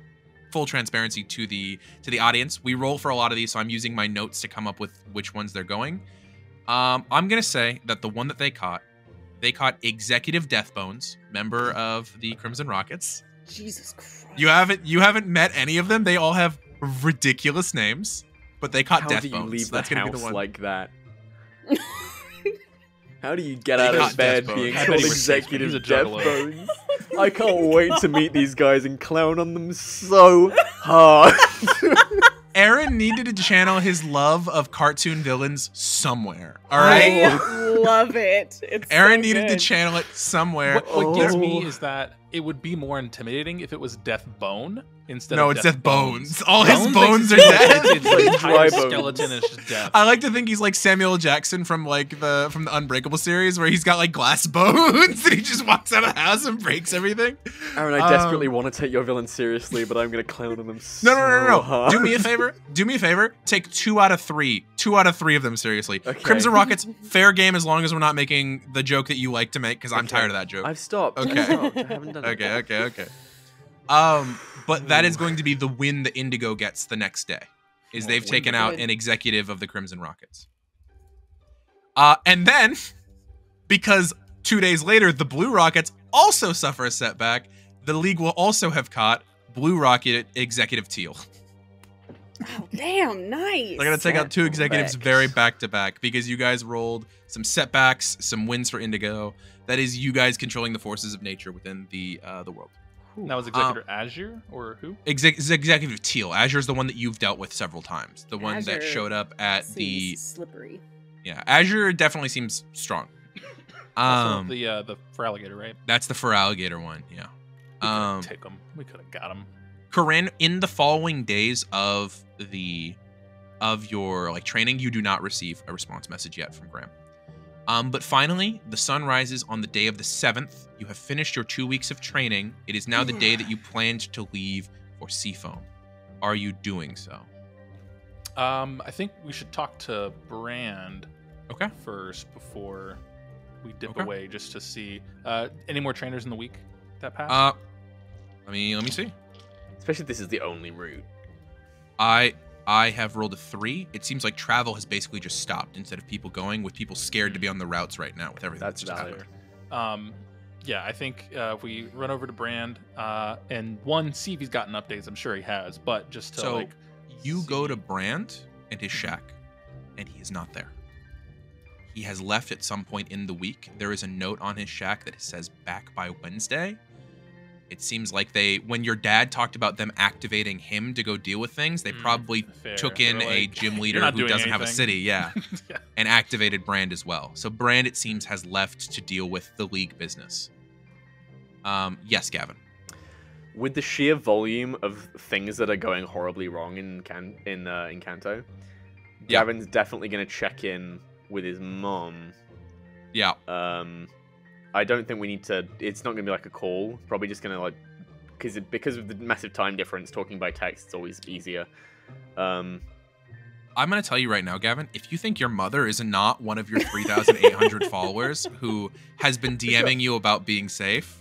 full transparency to the audience, we roll for a lot of these, so I'm using my notes to come up with which ones they're going. I'm gonna say that the one that they caught Executive Deathbones, member of the Crimson Rockets. Jesus Christ. You haven't met any of them. They all have ridiculous names, but they caught How Deathbones. do you leave the That's gonna be the house one. like that? How do you get They out got of bed Deathbones. being I bet called he respects me. Executive He's a juggalo. Deathbones? I can't wait to meet these guys and clown on them so hard. Aaron needed to channel his love of cartoon villains somewhere. All right. I love it. It's Aaron so needed to good. channel it somewhere. What gets me Oh. is that it would be more intimidating if it was Death Bone instead No, of it's Death Death Bones. All his bones are It's dead. the Like entire dry bones. skeleton is just death. I like to think he's like Samuel Jackson from the Unbreakable series, where he's got like glass bones and he just walks out of the house and breaks everything. Aaron, I desperately want to take your villain seriously, but I'm gonna clown on them so No. hard. Do me a favor. Take 2 out of 3. 2 out of 3 of them seriously. Okay. Crimson Rockets, fair game as long as we're not making the joke that you like to make, because I'm Okay. tired of that joke. I've stopped. Okay. I've stopped. I haven't done it. Okay. But that is going to be the win the Indigo gets the next day, is they've taken out an executive of the Crimson Rockets. And then, because 2 days later, the Blue Rockets also suffer a setback, the league will also have caught Blue Rocket Executive Teal. Oh, damn, nice. They're going to take out 2 executives Setbacks. very back-to-back because you guys rolled some setbacks, some wins for Indigo. That is you guys controlling the forces of nature within the world. That was Executor Azure or who? Executive Teal. Azure is the one that you've dealt with several times. The one that Azure showed up at Seems slippery. Azure definitely seems strong. Also the for alligator, right? That's the for alligator one. Yeah. We could have taken him. We could have got him. Coryne, in the following days of your like training, you do not receive a response message yet from Graham. But finally, the sun rises on the day of the 7th. You have finished your 2 weeks of training. It is now the day that you planned to leave for Seafoam. Are you doing so? I think we should talk to Brand Okay. first before we dip Okay. away, just to see any more trainers in the week that passed. Let me see. Especially if this is the only route. I have rolled a 3. It seems like travel has basically just stopped instead of people going, with people scared to be on the routes right now with everything That's that's just valid. happened. Yeah, I think if we run over to Brand and see if he's gotten updates. I'm sure he has, but just to So you see. go to Brand and his shack, and he is not there. He has left at some point in the week. There is a note on his shack that says back by Wednesday. It seems like when your dad talked about them activating him to go deal with things, they probably fair. took in They're a like, gym "You're leader not who doing doesn't have a anything." city, yeah, Yeah. and activated Brand as well. So Brand, it seems, has left to deal with the league business. Yes, Gavin. with the sheer volume of things that are going horribly wrong in Kanto, Yeah. Gavin's definitely going to check in with his mom. Yeah. I don't think we need to. It's not going to be like a call. Probably just going to like because of the massive time difference. Talking by text is always easier. I'm going to tell you right now, Gavin, if you think your mother is not one of your 3,800 followers who has been DMing you about being safe.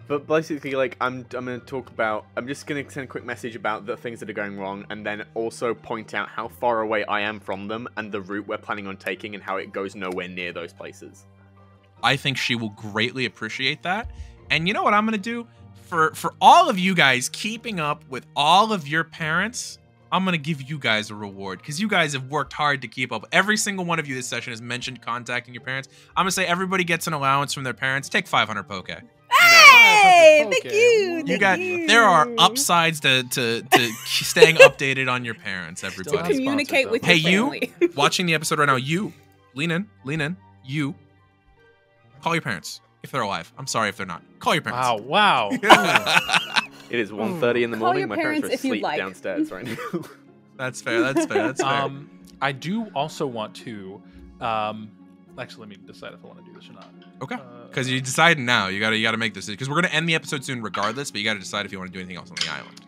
But basically, like, I'm going to talk about... I'm just going to send a quick message about the things that are going wrong, and then also point out how far away I am from them, and the route we're planning on taking, and how it goes nowhere near those places. I think she will greatly appreciate that. And you know what I'm going to do? For all of you guys keeping up with all of your parents, I'm going to give you guys a reward, because you guys have worked hard to keep up. Every single one of you this session has mentioned contacting your parents. I'm going to say everybody gets an allowance from their parents. Take 500 poke. Hey, thank you. There are upsides to staying updated on your parents, everybody. Communicate with Hey, your family. you watching the episode right now, you lean in, you call your parents if they're alive. I'm sorry if they're not. Call your parents. Wow. It is 1:30 in the Call morning. your My parents are parents if you'd asleep like. downstairs right now. That's fair. I do also want to. Actually, let me decide if I want to do this or not. Okay. Because you decided now. You gotta make this, because we're gonna end the episode soon regardless. But you gotta decide if you want to do anything else on the island.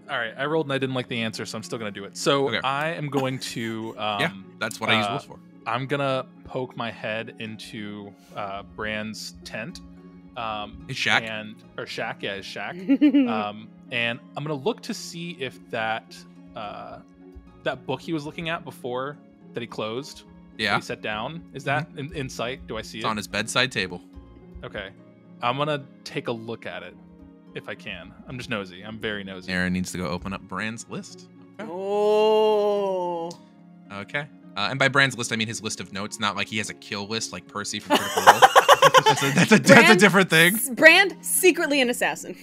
All right, I rolled and I didn't like the answer, so I'm still gonna do it. So Okay. I am going to. Yeah, that's what I use rules for. I'm gonna poke my head into Bran's tent. His shack? His shack. And I'm gonna look to see if that book he was looking at before that he closed. Yeah. He set down. Is that in sight? Do I see It's it? on his bedside table. Okay. I'm gonna take a look at it if I can. I'm just nosy. I'm very nosy. Aaron needs to go open up Brand's list. Oh. Okay. And by Brand's list, I mean his list of notes, not like he has a kill list like Percy from Critical Role. That's a different thing. Brand, secretly an assassin.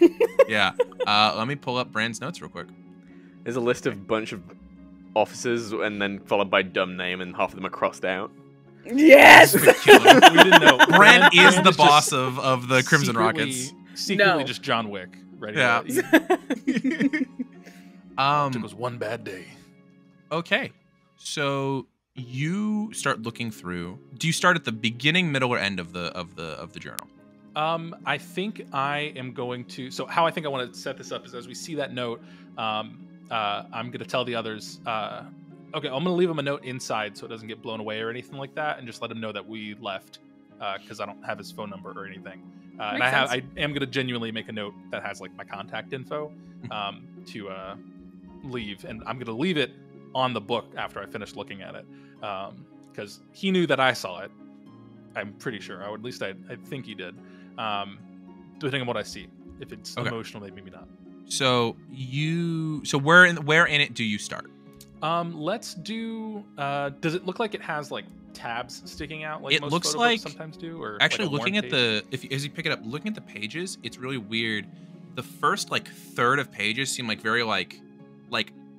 Yeah. Let me pull up Brand's notes real quick. There's a list of bunch of officers, and then followed by dumb name, and half of them are crossed out. Yes. We didn't know. Brand is the is boss just of the Crimson Rockets. Secretly No. just John Wick. Ready Yeah. to It was one bad day. Okay. So you start looking through. Do you start at the beginning, middle, or end of the journal? I think I am going to. So how I think I want to set this up is as we see that note, I'm going to tell the others. Okay, I'm going to leave him a note inside so it doesn't get blown away or anything like that, and just let him know that we left because I don't have his phone number or anything. And I am going to genuinely make a note that has like my contact info to leave, and I'm going to leave it on the book after I finish looking at it because he knew that I saw it. I'm pretty sure. Or at least I think he did. Depending on what I see. If it's Okay. emotional, maybe not. So where in it do you start? Let's do. Does it look like it has like tabs sticking out? Like It most looks photo like- books sometimes do. Or Actually, like a looking worn at page? as you pick it up, looking at the pages, it's really weird. The first like third of pages seem like very like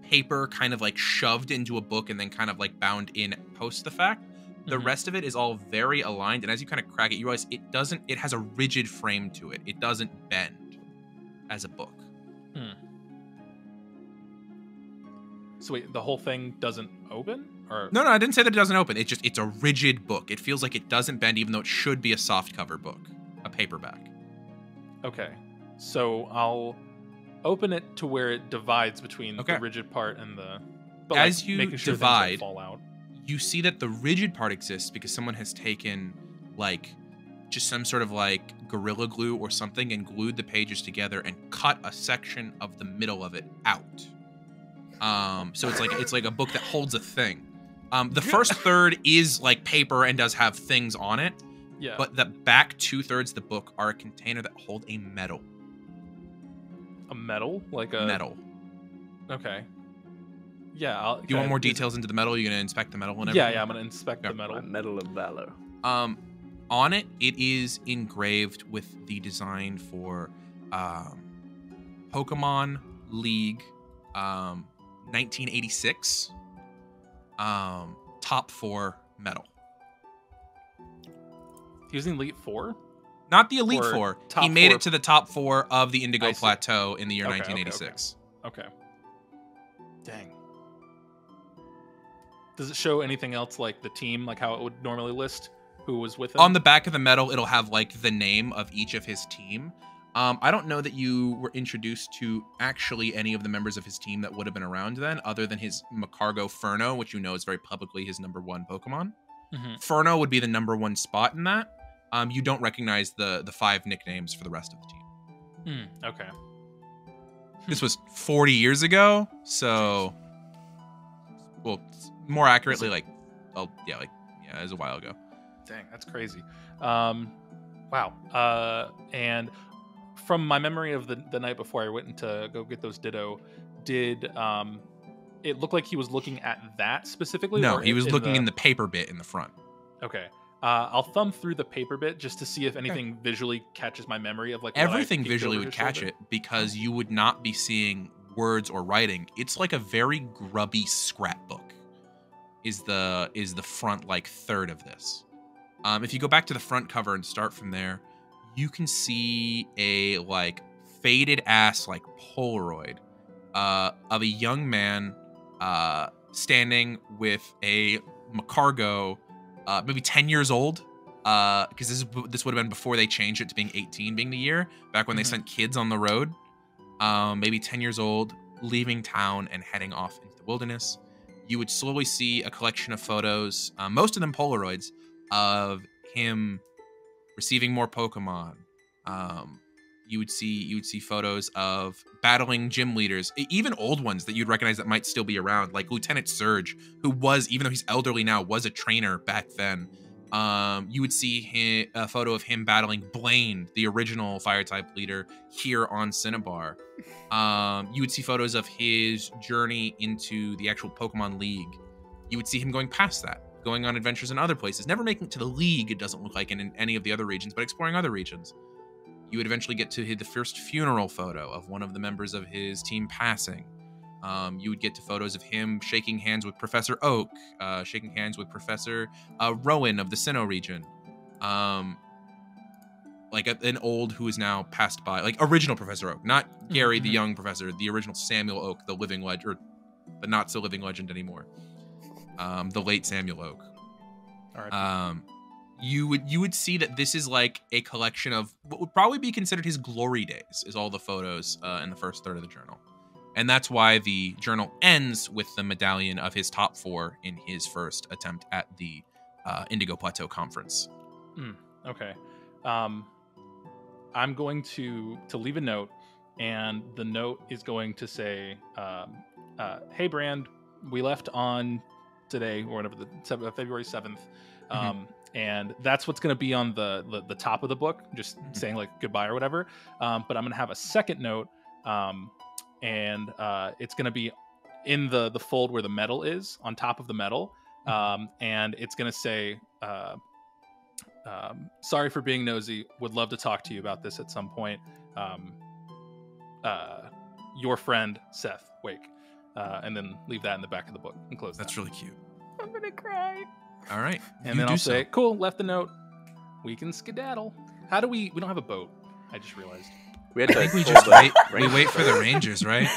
paper kind of like shoved into a book and then kind of like bound in post the fact. The Mhm. rest of it is all very aligned, and as you kind of crack it, you realize it has a rigid frame to it. It doesn't bend as a book. So wait, the whole thing doesn't open, or No, I didn't say that it doesn't open. It's a rigid book. It feels like it doesn't bend, even though it should be a soft cover book, a paperback. Okay, so I'll open it to where it divides between Okay. the rigid part and the. But As like, you making sure things divide- don't fall out. You see that the rigid part exists because someone has taken like just some sort of like Gorilla Glue or something and glued the pages together and cut a section of the middle of it out. So it's like a book that holds a thing. The first third is like paper and does have things on it, Yeah. but the back 2/3 of the book are a container that hold a medal. A metal, like a Medal. Okay. Yeah. Do you want more details into the medal? You're gonna inspect the medal and Yeah, everything? yeah. I'm gonna inspect the Okay. metal. Medal of Valor. On it is engraved with the design for Pokemon League 1986 top 4 medal. He was in Elite Four. Not the Elite Or Four. top He made four. it to the top 4 of the Indigo I see. Plateau in the year Okay, 1986. Okay. Dang. Does it show anything else like the team, like how it would normally list who was with him? On the back of the medal, it'll have like the name of each of his team. I don't know that you were introduced to actually any of the members of his team that would have been around then, other than his Macargo Furno, which you know is very publicly his #1 Pokemon. Mhm. Furno would be the #1 spot in that. You don't recognize the 5 nicknames for the rest of the team. Okay. This was 40 years ago, so well, more accurately, it was a while ago. Dang, that's crazy. Wow. And from my memory of the night before I went to go get those Ditto, did it look like he was looking at that specifically? No, or he was looking in the paper bit in the front. Okay. I'll thumb through the paper bit just to see if anything visually catches my memory of like what I Everything peeked visually over would his catch shoulder. it because you would not be seeing words or writing. It's like a very grubby scrapbook. Is the front like third of this? If you go back to the front cover and start from there, you can see a like faded ass like Polaroid of a young man standing with a Macargo, maybe 10 years old, because this would have been before they changed it to being 18 being the year, back when they sent kids on the road. Maybe 10 years old, leaving town and heading off into the wilderness. You would slowly see a collection of photos, most of them Polaroids, of him receiving more Pokemon. You would see photos of battling gym leaders, even old ones that you'd recognize that might still be around, like Lieutenant Surge, who was, even though he's elderly now, was a trainer back then. You would see a photo of him battling Blaine, the original Fire-type leader, here on Cinnabar. You would see photos of his journey into the actual Pokemon League. You would see him going past that, going on adventures in other places, never making it to the League, it doesn't look like, in any of the other regions, but exploring other regions. You would eventually get to the first funeral photo of one of the members of his team passing. You would get to photos of him shaking hands with Professor Oak, shaking hands with Professor Rowan of the Sinnoh region. Like an old who is now passed by, like original Professor Oak, not Gary the young professor, the original Samuel Oak, the living legend, or the not so living legend anymore. The late Samuel Oak. All right. You would see that this is like a collection of what would probably be considered his glory days, is all the photos in the first third of the journal. And that's why the journal ends with the medallion of his top 4 in his first attempt at the Indigo Plateau Conference. Okay. I'm going to leave a note, and the note is going to say, hey, Brand, we left on today, or whatever, February 7th. And that's what's going to be on the top of the book, just saying like goodbye or whatever. But I'm going to have a second note, and it's going to be in the fold where the medal is, on top of the medal. And it's going to say, sorry for being nosy, would love to talk to you about this at some point. Your friend, Seth Wake. And then leave that in the back of the book and close That's that. really cute. I'm gonna cry. All right. And then I'll say, cool, left the note. We can skedaddle. How do we don't have a boat. I just realized. We had I to think we call just the wait. We Rangers wait for the first. Rangers, right?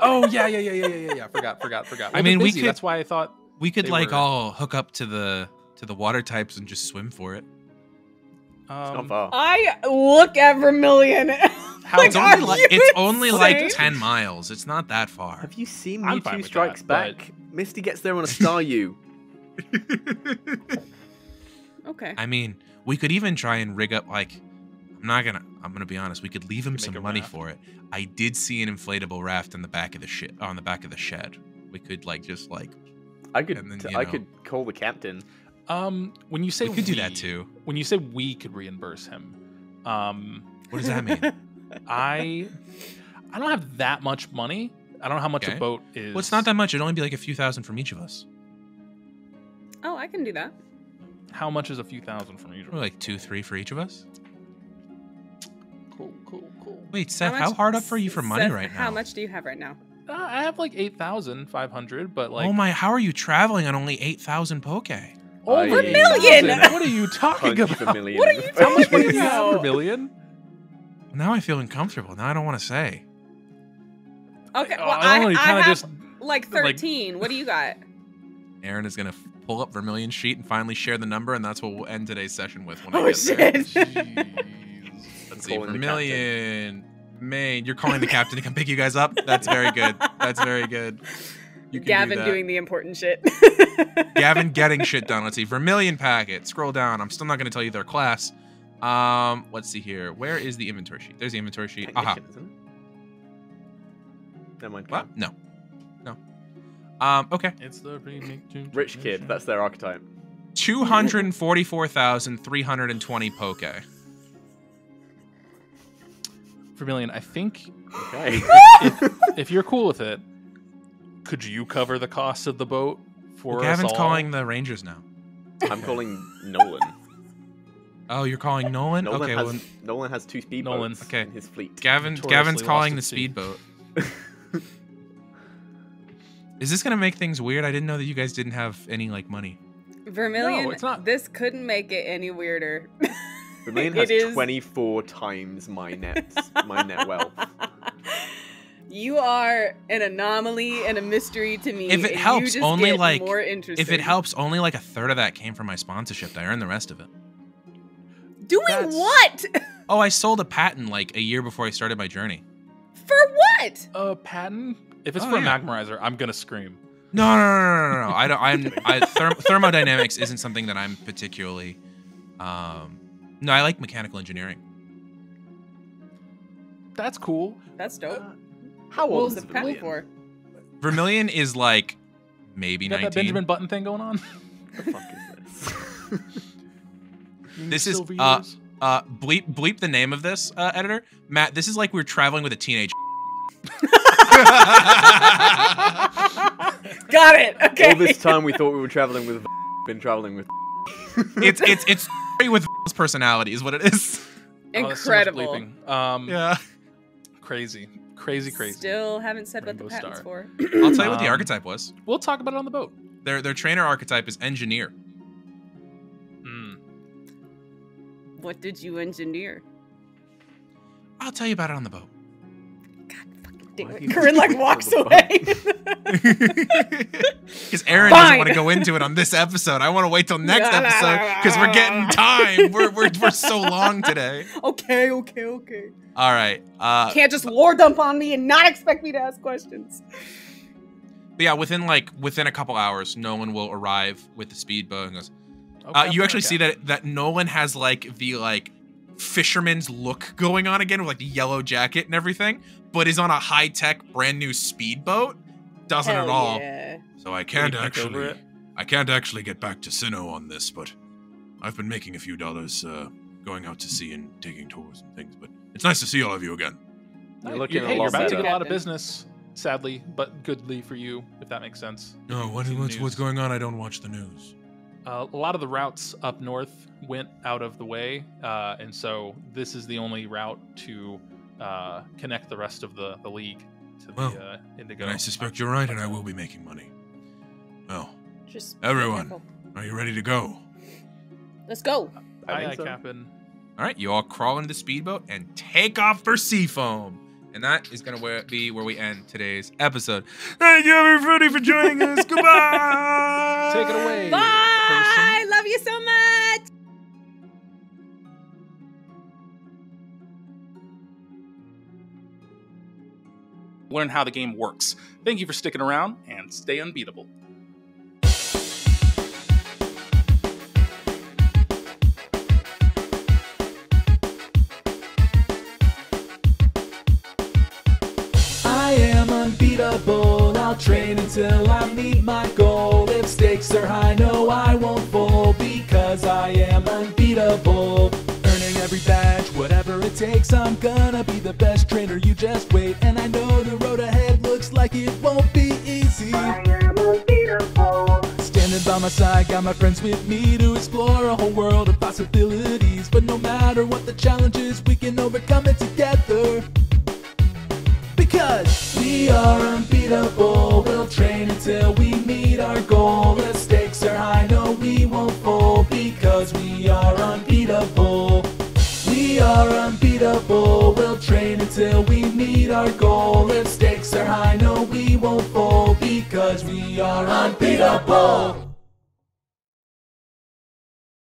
Oh, yeah. Forgot. Well, I mean, they're we busy. could- That's why I thought We could They like were- all hook up to the water types and just swim for it. It's not far. I look at Vermilion. How Like, It's are only, you it's only like insane? 10 miles. It's not that far. Have you seen I'm fine Mewtwo with Strikes that, but- Back? Misty gets there on a Staryu. Okay. I mean, we could even try and rig up like I'm gonna be honest, we could leave him Could make some a money raft. for it. I did see an inflatable raft on the back of the shed. We could like just like I could And then, you I know. could call the captain. when you say we could do that too. When you say we could reimburse him, What does that mean? I don't have that much money. I don't know how much Okay. a boat is. Well, it's not that much. It'd only be like a few thousand from each of us. Oh, I can do that. How much is a few thousand from each? Or like 2, 3 for each of us. Cool. Wait, Seth, much- how hard up are you for money Seth, right now? How much do you have right now? I have like 8,500, but like oh my! How are you traveling on only 8,000 poke? Oh, Vermilion! What are you talking Punch about? Vermilion What are in you the face. How much money do talking you have, about? Vermilion? Now I feel uncomfortable. Now I don't want to say. Okay, Oh, well, I don't know, you I kinda have just, like 13. What do you got? Aaron is going to pull up Vermilion's sheet and finally share the number, and that's what we'll end today's session with when I Oh, get there. shit. Jeez. Let's see, Calling the Vermilion. Man, you're calling the captain to come pick you guys up? That's very good. That's very good. You can Gavin do that. doing the important shit. Gavin getting shit done. Let's see. Vermilion packet. Scroll down. I'm still not going to tell you their class. Let's see here. Where is the inventory sheet? There's the inventory sheet. Aha. Technician, isn't it? Never mind. What? No. Okay. It's the remake to Rich kid. That's their archetype. 244,320 poke. Vermilion, I think Okay. if you're cool with it, could you cover the cost of the boat for us Gavin's all? calling the Rangers now. I'm calling Nolan. Oh, you're calling Nolan? Nolan, Okay, has, well, Nolan has 2 speedboats Nolan. Okay. in his fleet. Gavin's notoriously calling the lost at sea. speedboat. Is this gonna make things weird? I didn't know that you guys didn't have any like money. Vermilion, No, it's not. this couldn't make it any weirder. Vermilion It has is- 24 times my net wealth. You are an anomaly and a mystery to me. If it and helps, you just only get like more interesting. if it helps, only like a third of that came from my sponsorship. I earned the rest of it. Doing That's- what? Oh, I sold a patent like a year before I started my journey. For what? A patent? If it's Oh, for yeah. a magmarizer, I'm gonna scream. No. I don't. Thermodynamics isn't something that I'm particularly. No, I like mechanical engineering. That's cool. That's dope. How What old was is the patent Vermilion? for? Vermilion is like maybe You got 19. that Benjamin Button thing going on? What the fuck is this? This is Silver years? bleep the name of this editor, Matt. This is like we're traveling with a teenage. Got it. Okay. All this time we thought we were traveling with been traveling with It's with personality is what it is. Oh, that's so much Incredible. bleeping. Yeah. Crazy. Still haven't said what the Rainbow patent's Star. for. I'll tell you what the Um, archetype was. We'll talk about it on the boat. Their trainer archetype is engineer. Mm. What did you engineer? I'll tell you about it on the boat. Damn Why it. do you Corinne like think walks it's on away. Because Aaron doesn't Fine. want to go into it on this episode. I want to wait till next La, la, episode la, because we're la, getting la. time. We're so long today. okay. All right. Can't just lore dump on me and not expect me to ask questions. But yeah, within a couple hours, Nolan will arrive with the speedboat and goes. Okay, You actually okay. see that Nolan has like the fisherman's look going on again with like the yellow jacket and everything, but is on a high tech brand new speedboat. Doesn't Hell at all. yeah. So I Can can't we peek over it? actually get back to Sinnoh on this, but I've been making a few dollars going out to sea and taking tours and things. But it's nice to see all of you again. You're looking hey, a you're lot about to better. get a lot of Captain. business, sadly, but goodly for you, if that makes sense. No, See the what's news. going on? I don't watch the news. A lot of the routes up north went out of the way, and so this is the only route to connect the rest of the league to the Well, Indigo. And I suspect you're right, and I will be making money. Well, Just be Everyone. careful. are you ready to go? Let's go. I Aye, think aye, so. Captain. All right, you all crawl into the speedboat and take off for Seafoam. And that is going to be where we end today's episode. Thank you, everybody, for joining us. Goodbye. Take it away. Bye. person. Love you so much. Learn how the game works. Thank you for sticking around, and stay unbeatable. I am unbeatable. I'll train until I meet my goal. If stakes are high, no, I won't fold because I am unbeatable. Earning every badge, whatever it takes. I'm gonna be the best trainer. You just wait, and I know the road ahead looks like it won't be easy. I am unbeatable. Standing by my side, got my friends with me to explore a whole world of possibilities. But no matter what the challenge is, we can overcome it together. Because we are unbeatable. We'll train until we meet our goal. If stakes are high, no, we won't are unbeatable.